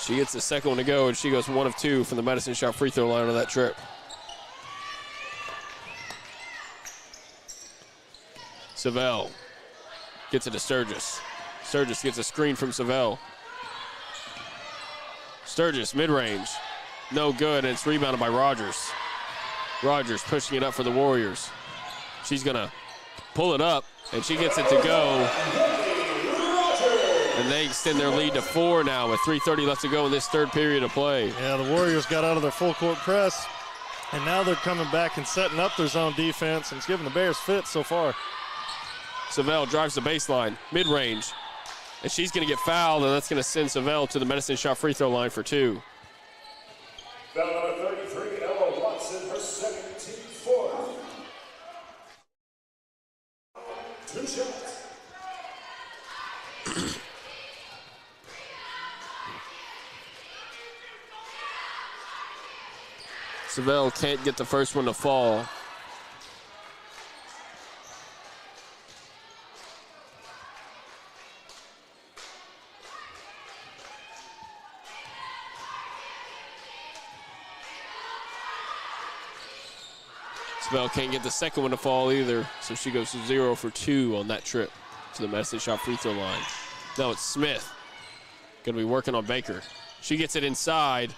She gets the second one to go, and she goes 1 of 2 from the Medicine Shop free throw line on that trip. Savell gets it to Sturgis. Sturgis gets a screen from Savell. Sturgis, mid-range. No good, and it's rebounded by Rogers. Rogers pushing it up for the Warriors. She's going to pull it up, and she gets it to go. And they extend their lead to 4 now with 3:30 left to go in this third period of play. Yeah, the Warriors got out of their full court press, and now they're coming back and setting up their zone defense, and it's giving the Bears fits so far. Savell drives the baseline, mid-range, and she's going to get fouled, and that's going to send Savell to the Medicine Shop free throw line for 2. Foul number 33, Ella Watson, her second, team fourth. 2 shots. Savell can't get the first one to fall. Savell can't get the second one to fall either, so she goes 0 for 2 on that trip to the Medicine Shop free throw line. Now it's Smith. Going to be working on Baker. She gets it inside.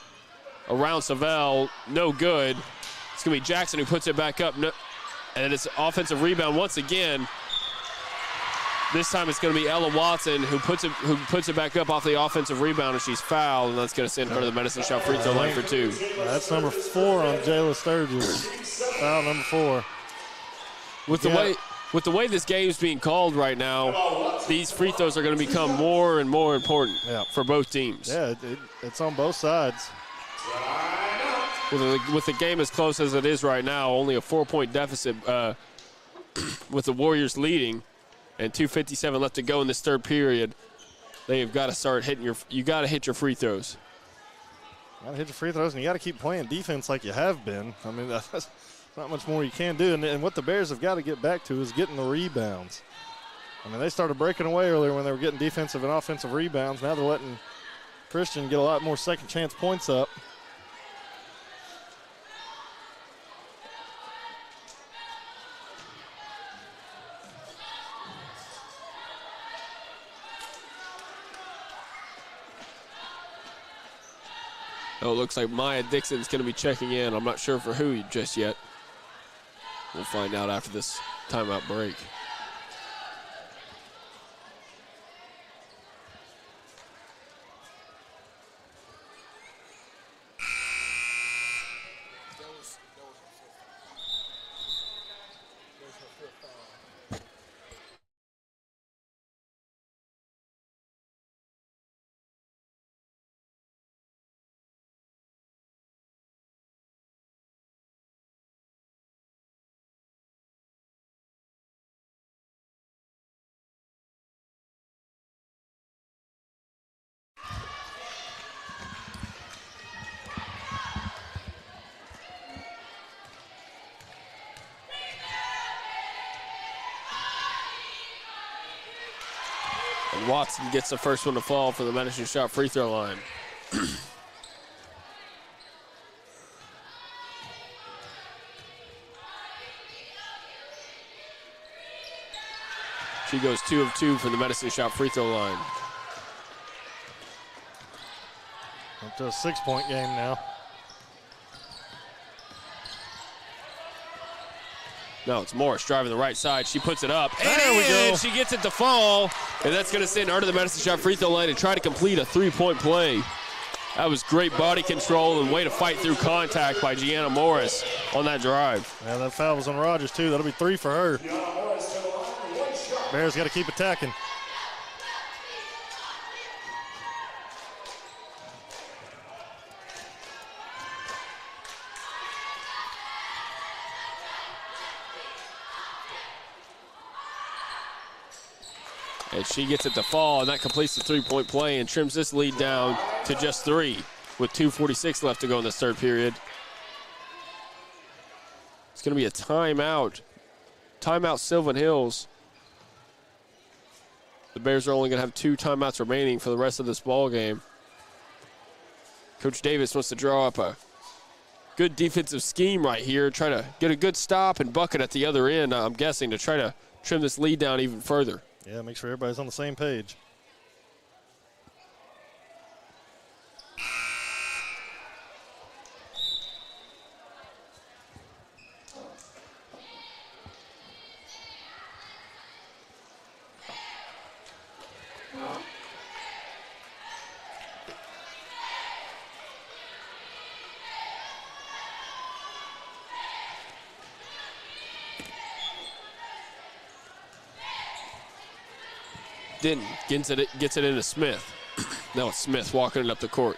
Around Savell, no good. It's going to be Jackson who puts it back up. No, and it's offensive rebound once again. This time it's going to be Ella Watson who puts it back up off the offensive rebound, and she's fouled, and that's going to send her to the Medicine Shop free throw line for 2. That's number 4 on Jayla Sturgis. Foul number 4. With the way this game is being called right now, these free throws are going to become more and more important for both teams. Yeah, it's on both sides. With the game as close as it is right now, only a 4-point deficit with the Warriors leading, and 2:57 left to go in this third period. They've got to start hitting you got to hit your free throws. Got to hit your free throws, and you got to keep playing defense like you have been. I mean, that's not much more you can do. And what the Bears have got to get back to is getting the rebounds. I mean, they started breaking away earlier when they were getting defensive and offensive rebounds. Now they're letting Christian get a lot more second chance points up. Oh, it looks like Maya Dixon's going to be checking in. I'm not sure for who just yet. We'll find out after this timeout break. And Watson gets the first one to fall for the Medicine Shop free throw line. She goes 2 of 2 from the Medicine Shop free throw line. Up to a 6-point game now. No, it's Morris driving the right side. She puts it up. There we go. She gets it to fall, and that's going to send her to the Medicine Shot free throw line and try to complete a 3-point play. That was great body control and way to fight through contact by Gianna Morris on that drive. Yeah, that foul was on Rogers, too. That'll be 3 for her. Bears got to keep attacking. And she gets it to fall, and that completes the 3-point play and trims this lead down to just 3 with 2:46 left to go in this third period. It's going to be a timeout. Timeout Sylvan Hills. The Bears are only going to have 2 timeouts remaining for the rest of this ball game. Coach Davis wants to draw up a good defensive scheme right here, try to get a good stop and bucket at the other end, I'm guessing, to try to trim this lead down even further. Yeah, make sure everybody's on the same page. Denton gets it into Smith. Now it's Smith walking it up the court.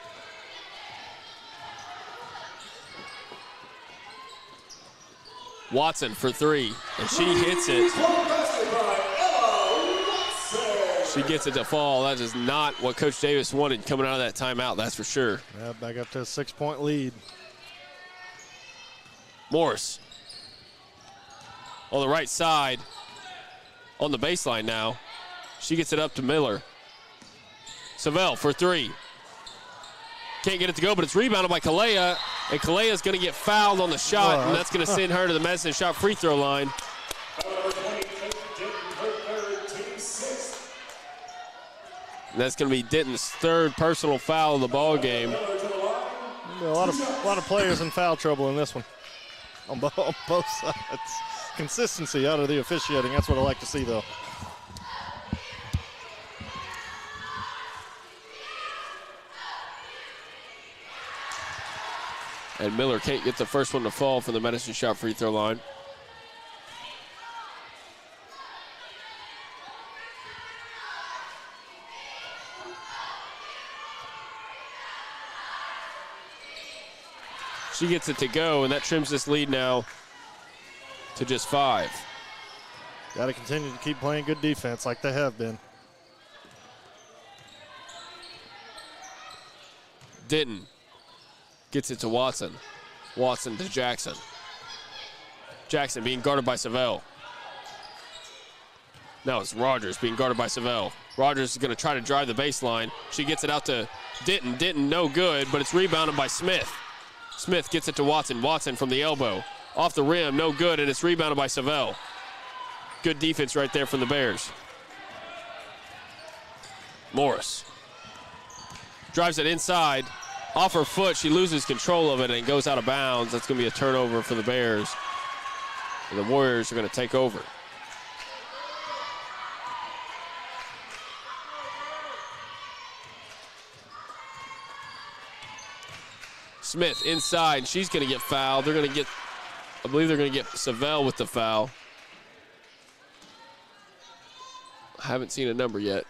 Watson for 3, and she hits it. She gets it to fall. That is not what Coach Davis wanted coming out of that timeout, that's for sure. Yeah, back up to a 6-point lead. Morris on the right side, on the baseline now. She gets it up to Miller. Savell for 3. Can't get it to go, but it's rebounded by Kalea, and Kalea's going to get fouled on the shot, and that's going to send her to the Medicine Shot free throw line. And that's going to be Denton's 3rd personal foul of the ball game. A lot of players in foul trouble in this one on both sides. Consistency out of the officiating, that's what I like to see, though. And Miller can't get the first one to fall from the Medicine Shot free throw line. She gets it to go, and that trims this lead now to just 5. Got to continue to keep playing good defense like they have been. Denton gets it to Watson. Watson to Jackson. Jackson being guarded by Savell. Now it's Rogers being guarded by Savell. Rogers is going to try to drive the baseline. She gets it out to Denton. Denton no good, but it's rebounded by Smith. Smith gets it to Watson. Watson from the elbow. Off the rim, no good, and it's rebounded by Savell. Good defense right there from the Bears. Morris drives it inside. Off her foot, she loses control of it and goes out of bounds. That's going to be a turnover for the Bears. And the Warriors are going to take over. Smith inside. She's going to get fouled. They're going to get, I believe they're going to get Savell with the foul. I haven't seen a number yet.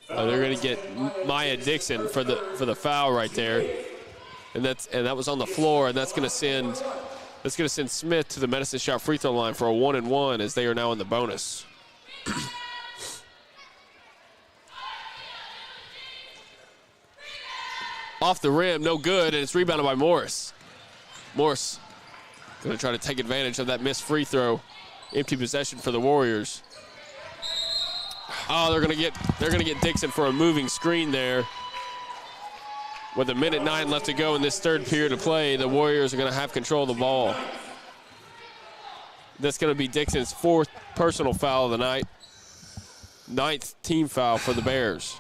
They're going to get Maya Dixon for the foul right there, and that was on the floor, and that's going to send Smith to the Medicine Shot free throw line for a 1-and-1 as they are now in the bonus. Off the rim, no good, and it's rebounded by Morris. Morris going to try to take advantage of that missed free throw. Empty possession for the Warriors. Oh, they're gonna get Dixon for a moving screen there. With 1:09 left to go in this third period of play, the Warriors are gonna have control of the ball. That's gonna be Dixon's 4th personal foul of the night. 9th team foul for the Bears.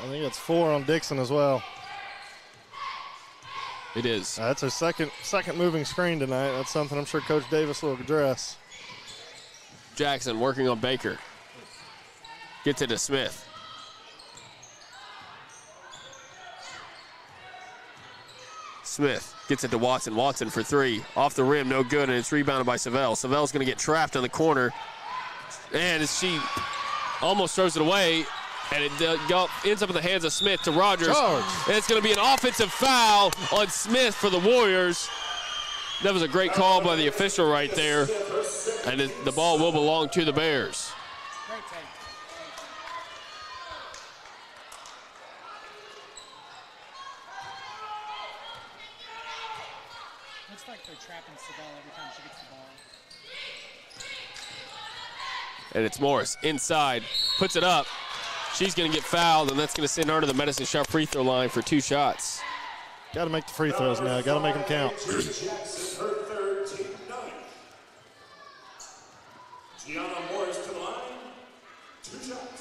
I think it's 4 on Dixon as well. It is. That's a second moving screen tonight. That's something I'm sure Coach Davis will address. Jackson working on Baker. Gets it to Smith. Smith gets it to Watson. Watson for 3. Off the rim, no good, and it's rebounded by Sylvan. Sylvan's going to get trapped on the corner. And she almost throws it away, and it ends up in the hands of Smith to Rogers. Charge. And it's going to be an offensive foul on Smith for the Warriors. That was a great call by the official right there, and the ball will belong to the Bears. Looks like they're trapping Sylvan every time she gets the ball. And it's Morris inside, puts it up. She's going to get fouled, and that's going to send her to the Medicine Shop free throw line for 2 shots. Got to make the free throws now. Got to make them count. Jackson, her third, team 9. Gianna Morris to the line. 2 shots.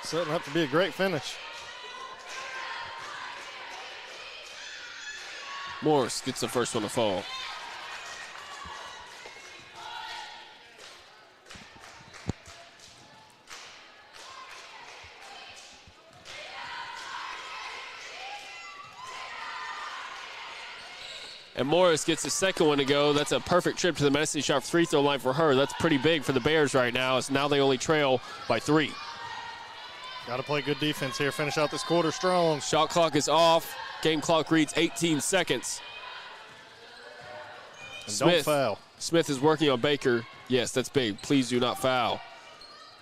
Setting up to be a great finish. Morris gets the first one to fall. And Morris gets the second one to go. That's a perfect trip to the Medicine Shop free throw line for her. That's pretty big for the Bears right now, as now they only trail by 3. Got to play good defense here. Finish out this quarter strong. Shot clock is off. Game clock reads 18 seconds. And don't foul. Smith is working on Baker. Yes, that's big. Please do not foul.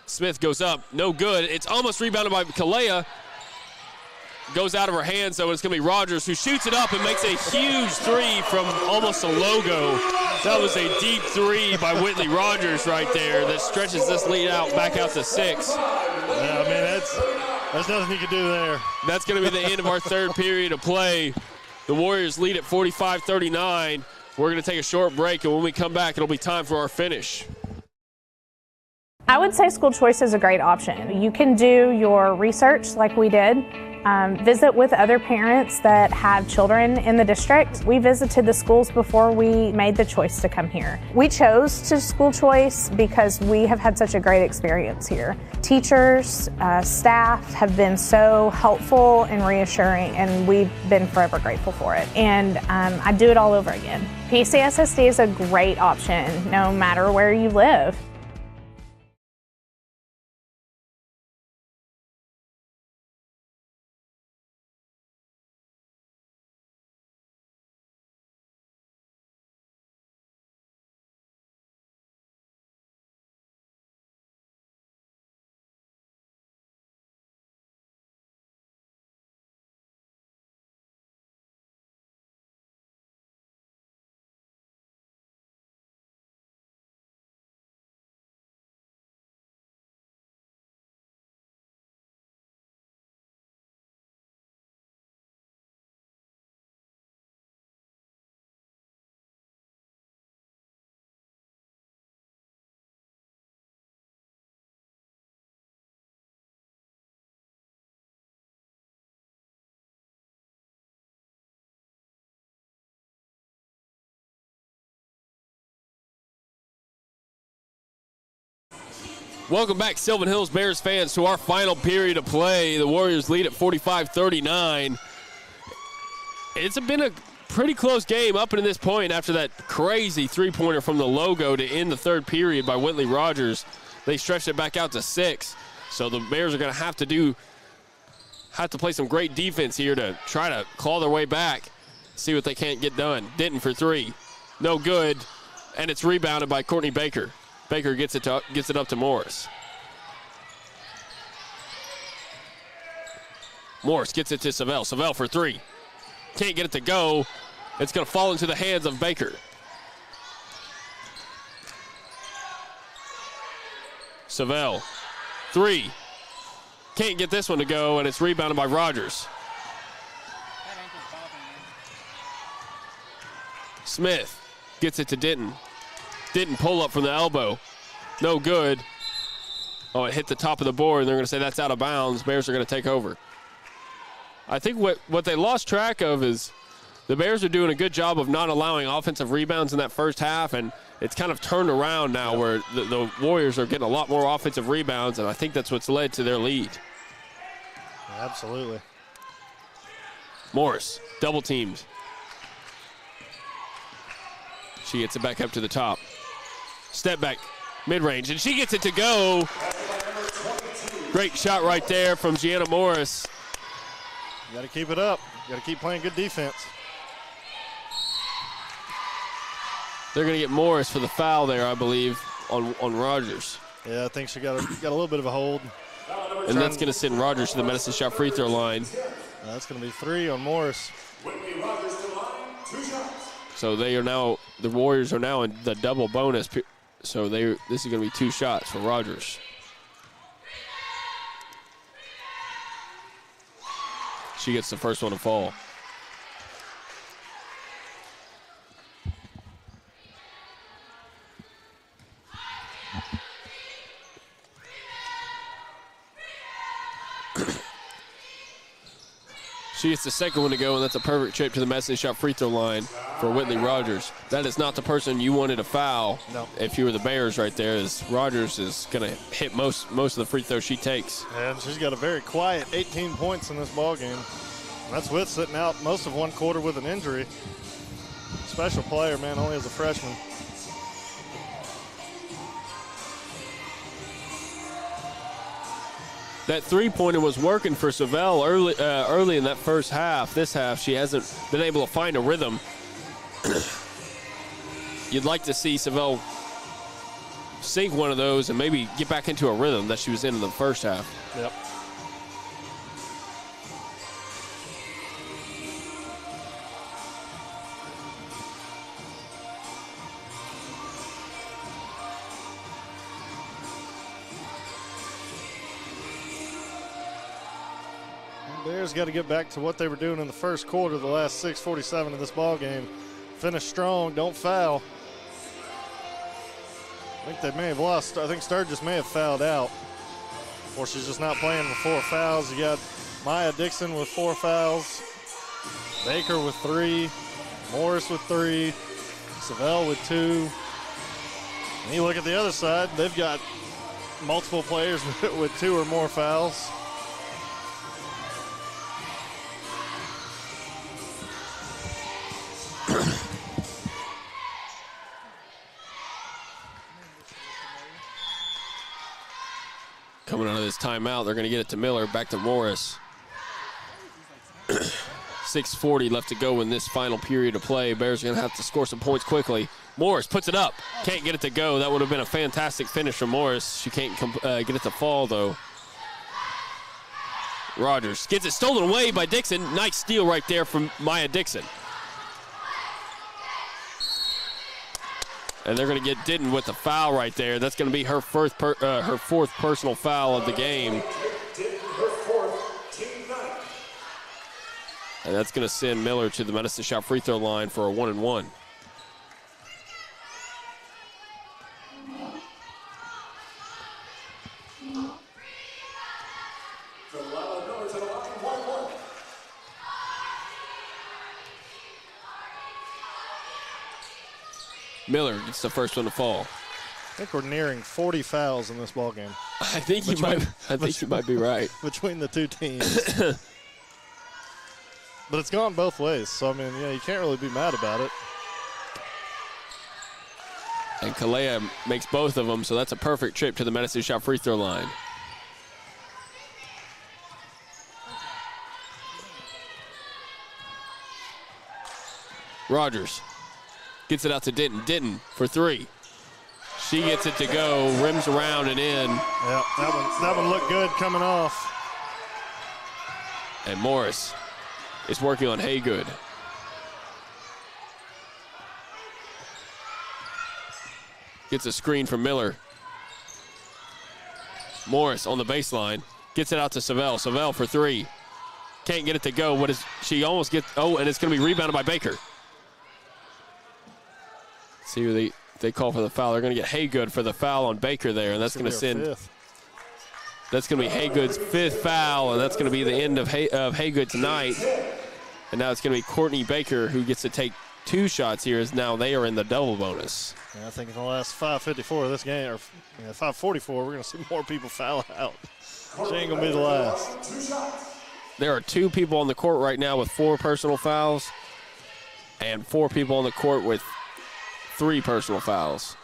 Smith goes up. No good. It's almost rebounded by Kalea. Goes out of her hands, though. It's going to be Rogers who shoots it up and makes a huge 3 from almost a logo. That was a deep 3 by Whitley Rogers right there that stretches this lead out back out to 6. Yeah, I mean, there's nothing you can do there. That's going to be the end of our third period of play. The Warriors lead at 45-39. We're going to take a short break, and when we come back, it'll be time for our finish. I would say school choice is a great option. You can do your research like we did. Visit with other parents that have children in the district. We visited the schools before we made the choice to come here. We chose to school choice because we have had such a great experience here. Teachers, staff have been so helpful and reassuring, and we've been forever grateful for it. And I'd do it all over again. PCSSD is a great option no matter where you live. Welcome back, Sylvan Hills Bears fans, to our final period of play. The Warriors lead at 45-39. It's been a pretty close game up until this point after that crazy three-pointer from the logo to end the third period by Whitley Rogers. They stretched it back out to 6. So the Bears are going to have to play some great defense here to try to claw their way back, see what they can't get done. Denton for 3. No good, and it's rebounded by Courtney Baker. Baker gets it up to Morris. Morris gets it to Sylvan. Sylvan for 3. Can't get it to go. It's going to fall into the hands of Baker. Sylvan, 3. Can't get this one to go, and it's rebounded by Rogers. Smith gets it to Denton. Denton pull up from the elbow. No good. Oh, it hit the top of the board, and they're going to say that's out of bounds. Bears are going to take over. I think what they lost track of is the Bears are doing a good job of not allowing offensive rebounds in that first half, and it's kind of turned around now where the Warriors are getting a lot more offensive rebounds, and I think that's what's led to their lead. Absolutely. Morris, double teamed. She gets it back up to the top. Step back, mid-range, and she gets it to go. Great shot right there from Gianna Morris. You got to keep it up. You got to keep playing good defense. They're going to get Morris for the foul there, I believe, on Rogers. Yeah, I think she got a little bit of a hold. And that's going to send Rogers to the Medicine Shot free throw line. That's going to be 3 on Morris. So they are now, the Warriors are now in the double bonus. So this is going to be 2 shots for Rogers. She gets the first one to fall. She gets the second one to go, and that's a perfect trip to the Medicine Shot free throw line for Whitley Rogers. That is not the person you wanted to foul. No. If you were the Bears right there, as Rogers is going to hit most of the free throws she takes. And she's got a very quiet 18 points in this ball game. That's with sitting out most of one quarter with an injury. Special player, man, only as a freshman. That three-pointer was working for Sylvan early in that first half. This half, she hasn't been able to find a rhythm. You'd like to see Sylvan sink one of those and maybe get back into a rhythm that she was in the first half. Yep. Bears got to get back to what they were doing in the first quarter, the last 6:47 of this ball game. Finish strong, don't foul. I think they may have lost. I think Sturgis may have fouled out, or she's just not playing with 4 fouls. You got Maya Dixon with 4 fouls, Baker with 3, Morris with 3, Savell with 2. And you look at the other side, they've got multiple players with 2 or more fouls. Coming out of this timeout, they're going to get it to Miller, back to Morris. 6:40 left to go in this final period of play. Bears are going to have to score some points quickly. Morris puts it up. Can't get it to go. That would have been a fantastic finish from Morris. She can't get it to fall, though. Rogers gets it stolen away by Dixon. Nice steal right there from Maya Dixon. And they're going to get Denton with the foul right there. That's going to be her fourth personal foul of the game. And that's going to send Miller to the Medicine Shot free throw line for a 1-and-1. Miller gets the first one to fall. I think we're nearing 40 fouls in this ball game. I think you might be right. Between the two teams. But it's gone both ways, so I mean, yeah, you can't really be mad about it. And Kalea makes both of them, so that's a perfect trip to the Medicine Shot free throw line. Rogers gets it out to Denton. Denton for 3. She gets it to go, rims around and in. Yeah, that one looked good coming off. And Morris is working on Haygood. Gets a screen from Miller. Morris on the baseline. Gets it out to Savell. Savell for 3. Can't get it to go. She almost gets, and it's going to be rebounded by Baker. See who they call for the foul. They're going to get Haygood for the foul on Baker there, and that's going to send. That's going to be Haygood's 5th foul, and that's going to be the end of Haygood tonight. And now it's going to be Courtney Baker who gets to take 2 shots here, as now they are in the double bonus. Yeah, I think in the last 5:54 of this game, or 5:44, we're going to see more people foul out. She ain't going to be the last. There are 2 people on the court right now with 4 personal fouls, and 4 people on the court with 3 personal fouls.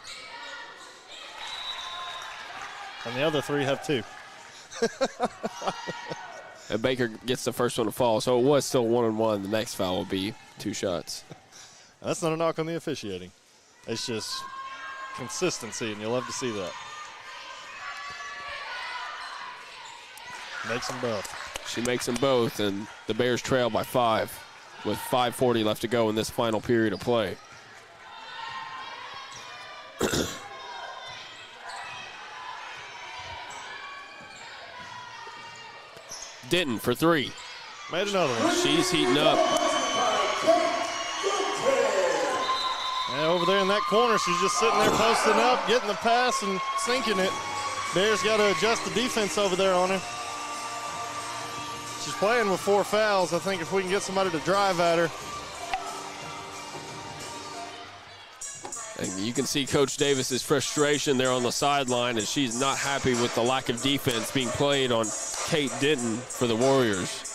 And the other 3 have 2. And Baker gets the first one to fall, so it was still 1-1. The next foul will be 2 shots. That's not a knock on the officiating. It's just consistency, and you'll love to see that. Makes them both. She makes them both, and the Bears trail by 5 with 5:40 left to go in this final period of play. Denton for 3. Made another one. She's heating up. And over there in that corner, she's just sitting there posting up, getting the pass and sinking it. Bears got to adjust the defense over there on her. She's playing with 4 fouls. I think if we can get somebody to drive at her. And you can see Coach Davis's frustration there on the sideline, and she's not happy with the lack of defense being played on Kate Denton for the Warriors.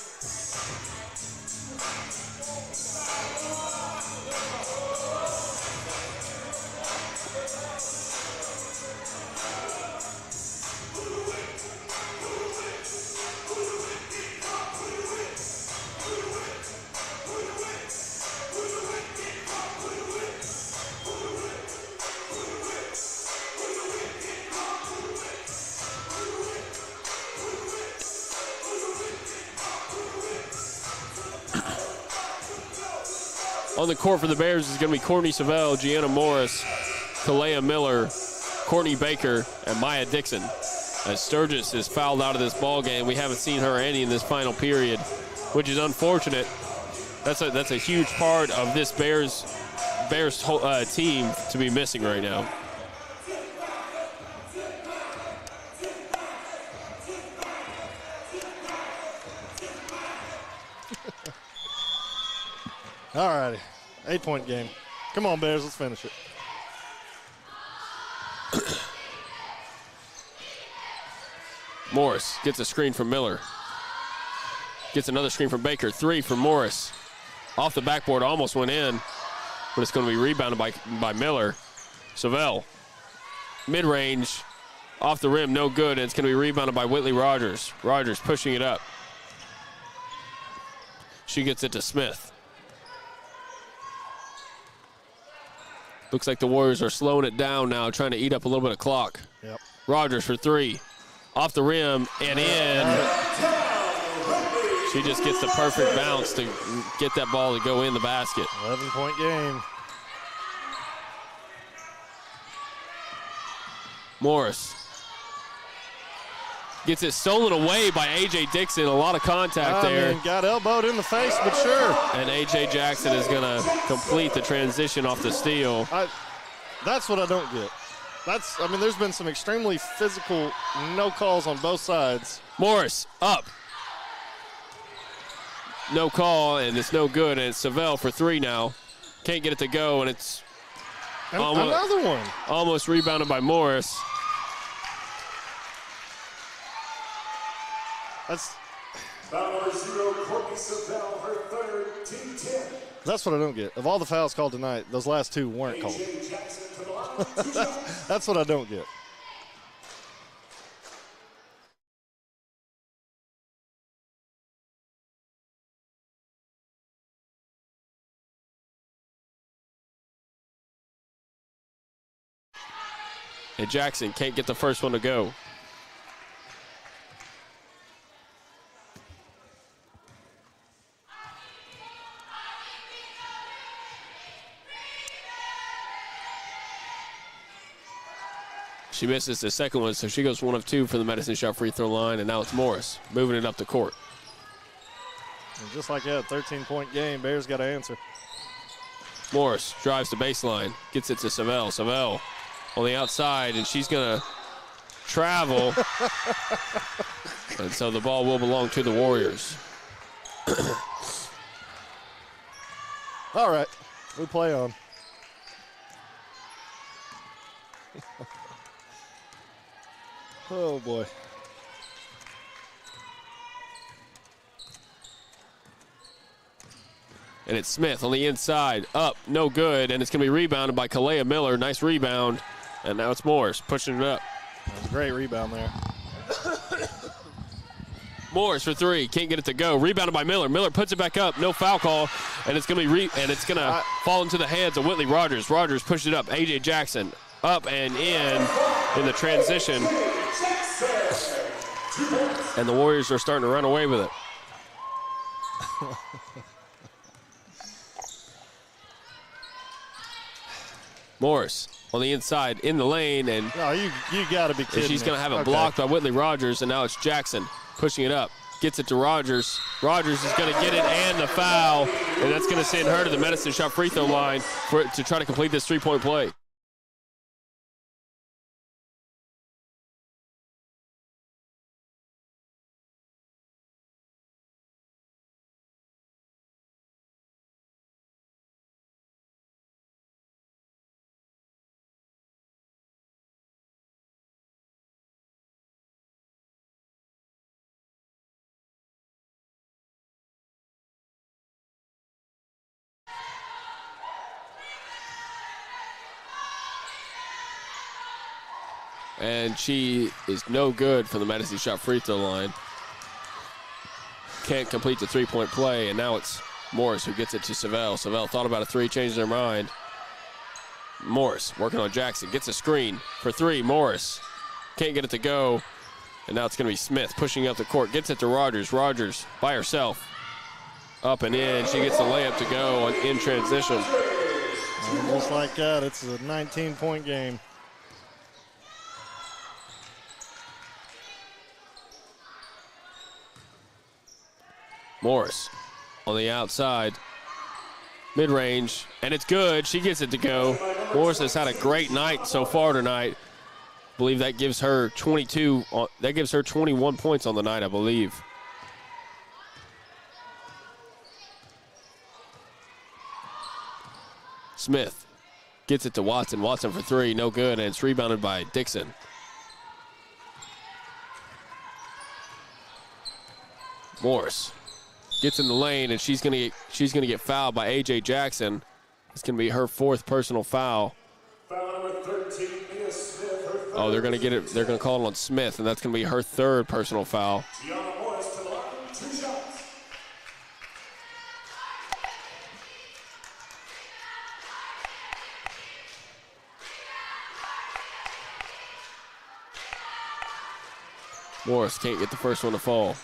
On the court for the Bears is going to be Courtney Savell, Gianna Morris, Kalea Miller, Courtney Baker, and Maya Dixon. As Sturgis is fouled out of this ball game, we haven't seen her or any in this final period, which is unfortunate. That's a huge part of this Bears team to be missing right now. All righty, 8-point game. Come on, Bears, let's finish it. Morris gets a screen from Miller. Gets another screen from Baker. 3 from Morris. Off the backboard, almost went in, but it's going to be rebounded by Miller. Savell, mid-range, off the rim, no good, and it's going to be rebounded by Whitley Rogers. Rogers pushing it up. She gets it to Smith. Looks like the Warriors are slowing it down now, trying to eat up a little bit of clock. Yep. Rogers for 3. Off the rim and in. She just gets the perfect bounce to get that ball to go in the basket. 11-point game. Morris gets it stolen away by A.J. Dixon. A lot of contact there. Got elbowed in the face, but sure. And A.J. Jackson is going to complete the transition off the steal. That's what I don't get. There's been some extremely physical no calls on both sides. Morris up. No call, and it's no good, and it's Savell for 3 now. Can't get it to go, and it's another one. Almost rebounded by Morris. Foul number 0, Courtney Savell, her 3rd, team 10. That's what I don't get. Of all the fouls called tonight, those last 2 weren't called. That's what I don't get. And Jackson can't get the first one to go. She misses the second one, so she goes 1 of 2 for the Medicine Shot free throw line, and now it's Morris moving it up the court. And just like that, 13-point game, Bears got to answer. Morris drives the baseline, gets it to Sylvan. Sylvan on the outside, and she's going to travel. And so the ball will belong to the Warriors. All right, we play on. Oh, boy. And it's Smith on the inside. Up, no good, and it's going to be rebounded by Kalea Miller. Nice rebound. And now it's Morris pushing it up. That was a great rebound there. Morris for three, can't get it to go. Rebounded by Miller. Miller puts it back up, no foul call, and it's going to fall into the hands of Whitley Rogers. Rogers pushed it up. AJ Jackson up and in the transition, and the Warriors are starting to run away with it. Morris on the inside in the lane, and no, you got to be kidding. She's going to have it blocked by Whitley Rogers, and now it's Jackson pushing it up. Gets it to Rogers. Rogers is going to get it and the foul, and that's going to send her to the Medicine Shop free throw line to try to complete this three-point play. And she is no good from the Medicine Shop free throw line. Can't complete the three-point play, and now it's Morris who gets it to Sylvan. Sylvan thought about a three, changed their mind. Morris working on Jackson, gets a screen for three. Morris can't get it to go, and now it's going to be Smith pushing up the court, gets it to Rogers. Rogers by herself, up and in. She gets the layup to go in transition. And just like that, it's a 19-point game. Morris on the outside, mid-range, and it's good. She gets it to go. Morris has had a great night so far tonight. I believe that gives her 22. That gives her 21 points on the night, I believe. Smith gets it to Watson. Watson for three, no good, and it's rebounded by Dixon. Morris gets in the lane, and she's gonna get fouled by AJ Jackson. It's gonna be her fourth personal foul. Foul number 13, Mia Smith. Oh, they're gonna get it. They're gonna call it on Smith, and that's gonna be her third personal foul. Gianna Morris to the line, 2 shots. Morris can't get the first one to fall.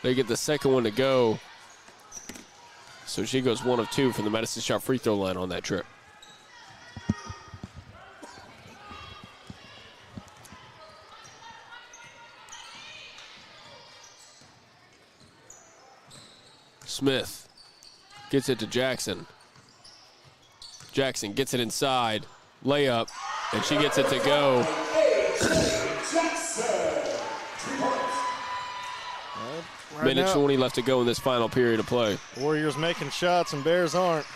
They get the second one to go. So she goes 1 of 2 from the Medicine Shop free throw line on that trip. Smith gets it to Jackson. Jackson gets it inside, layup, and she gets it to go. Minute 20 left to go in this final period of play. Warriors making shots and Bears aren't.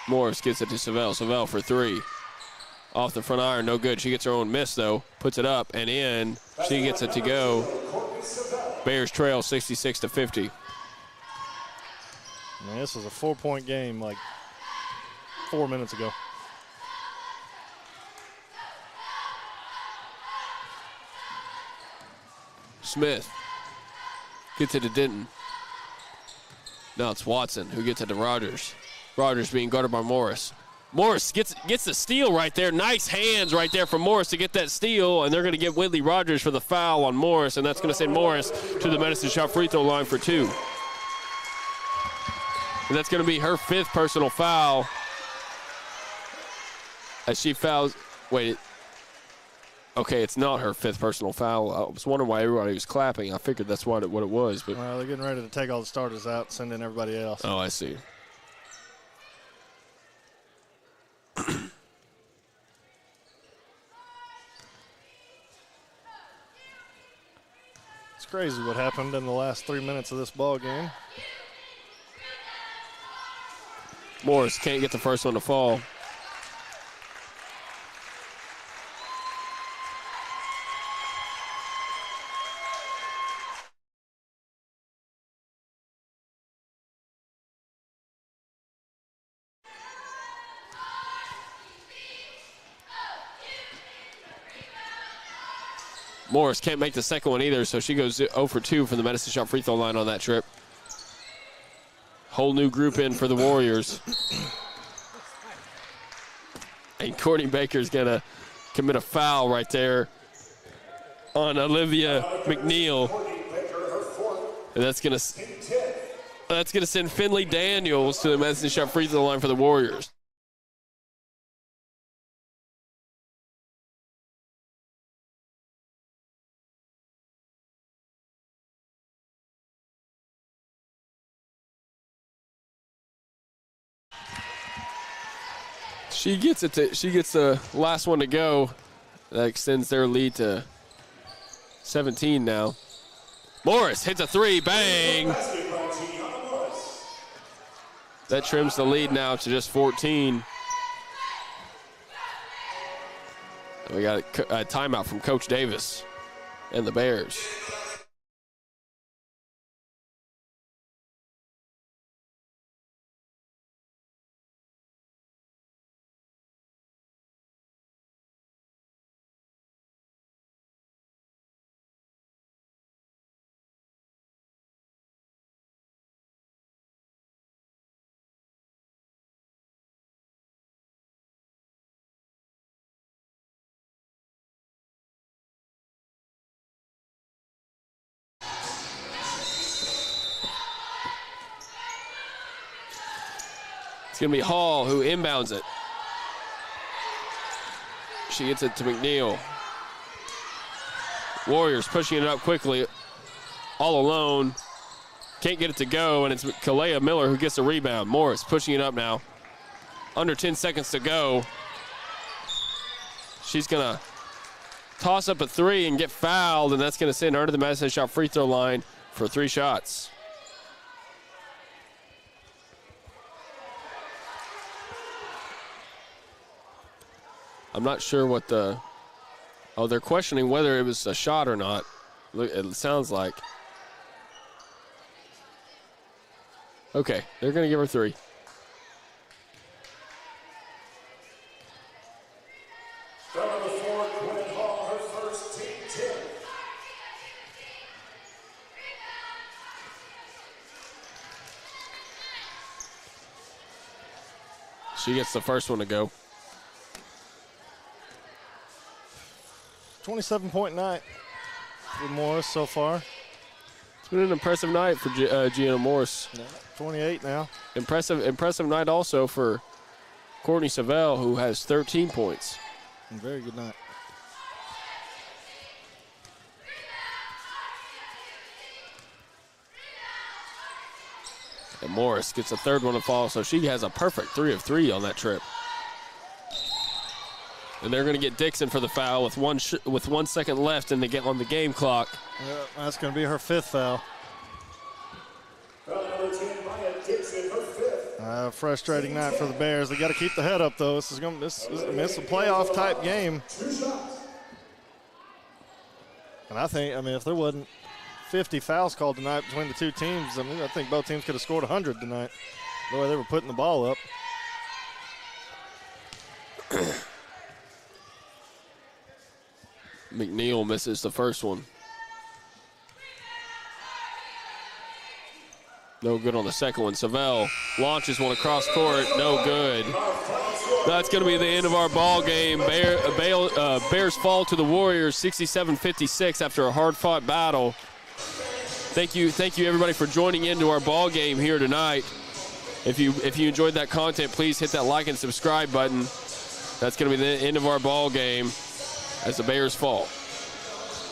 Morris gets it to Sylvan. Sylvan for three. Off the front iron, no good. She gets her own miss, though. Puts it up and in. She gets it to go. Bears trail 66-50. Man, this was a 4-point game like 4 minutes ago. Smith gets it to Denton. Now it's Watson who gets it to Rogers. Rogers being guarded by Morris. Morris gets the steal right there. Nice hands right there from Morris to get that steal, and they're going to give Whitley Rogers for the foul on Morris, and that's going to send Morris to the Medicine Shop free throw line for 2. And that's going to be her 5th personal foul. As she fouls, wait. Okay, it's not her 5th personal foul. I was wondering why everybody was clapping. I figured that's what it was. But well, they're getting ready to take all the starters out, send in everybody else. Oh, I see. It's crazy what happened in the last 3 minutes of this ball game. Morris can't get the first one to fall. Morris can't make the second one either, so she goes 0 for 2 from the Medicine Shot free throw line on that trip. Whole new group in for the Warriors. And Courtney Baker's going to commit a foul right there on Olivia McNeil. And that's going to send Finley Daniels to the Medicine Shot free throw line for the Warriors. She gets the last one to go. That extends their lead to 17 now. Morris hits a 3, bang! That trims the lead now to just 14. And we got a timeout from Coach Davis and the Bears. It's going to be Hall who inbounds it. She gets it to McNeil. Warriors pushing it up quickly, all alone. Can't get it to go, and it's Kalea Miller who gets the rebound. Morris pushing it up now. Under 10 seconds to go. She's going to toss up a 3 and get fouled, and that's going to send her to the Madison Shot free throw line for 3 shots. I'm not sure what the... Oh, they're questioning whether it was a shot or not. It sounds like. Okay, they're going to give her 3. She gets the first one to go. 27-point night for Morris so far. It's been an impressive night for Gianna Morris. 28 now. Impressive night also for Courtney Savell, who has 13 points. Very good night. And Morris gets a third one to fall, so she has a perfect 3 of 3 on that trip. And they're going to get Dixon for the foul with 1 second left on the game clock. Yeah, that's going to be her 5th foul. Frustrating night for the Bears. They got to keep the head up though. This is a playoff type game. And I mean, if there wasn't 50 fouls called tonight between the two teams, I think both teams could have scored 100 tonight. The way they were putting the ball up. McNeil misses the first one. No good on the second one. Savell launches one across court. No good. That's going to be the end of our ball game. Bears fall to the Warriors 67-56 after a hard-fought battle. Thank you everybody for joining into our ball game here tonight. If you enjoyed that content, please hit that like and subscribe button. That's going to be the end of our ball game as the Bears fall.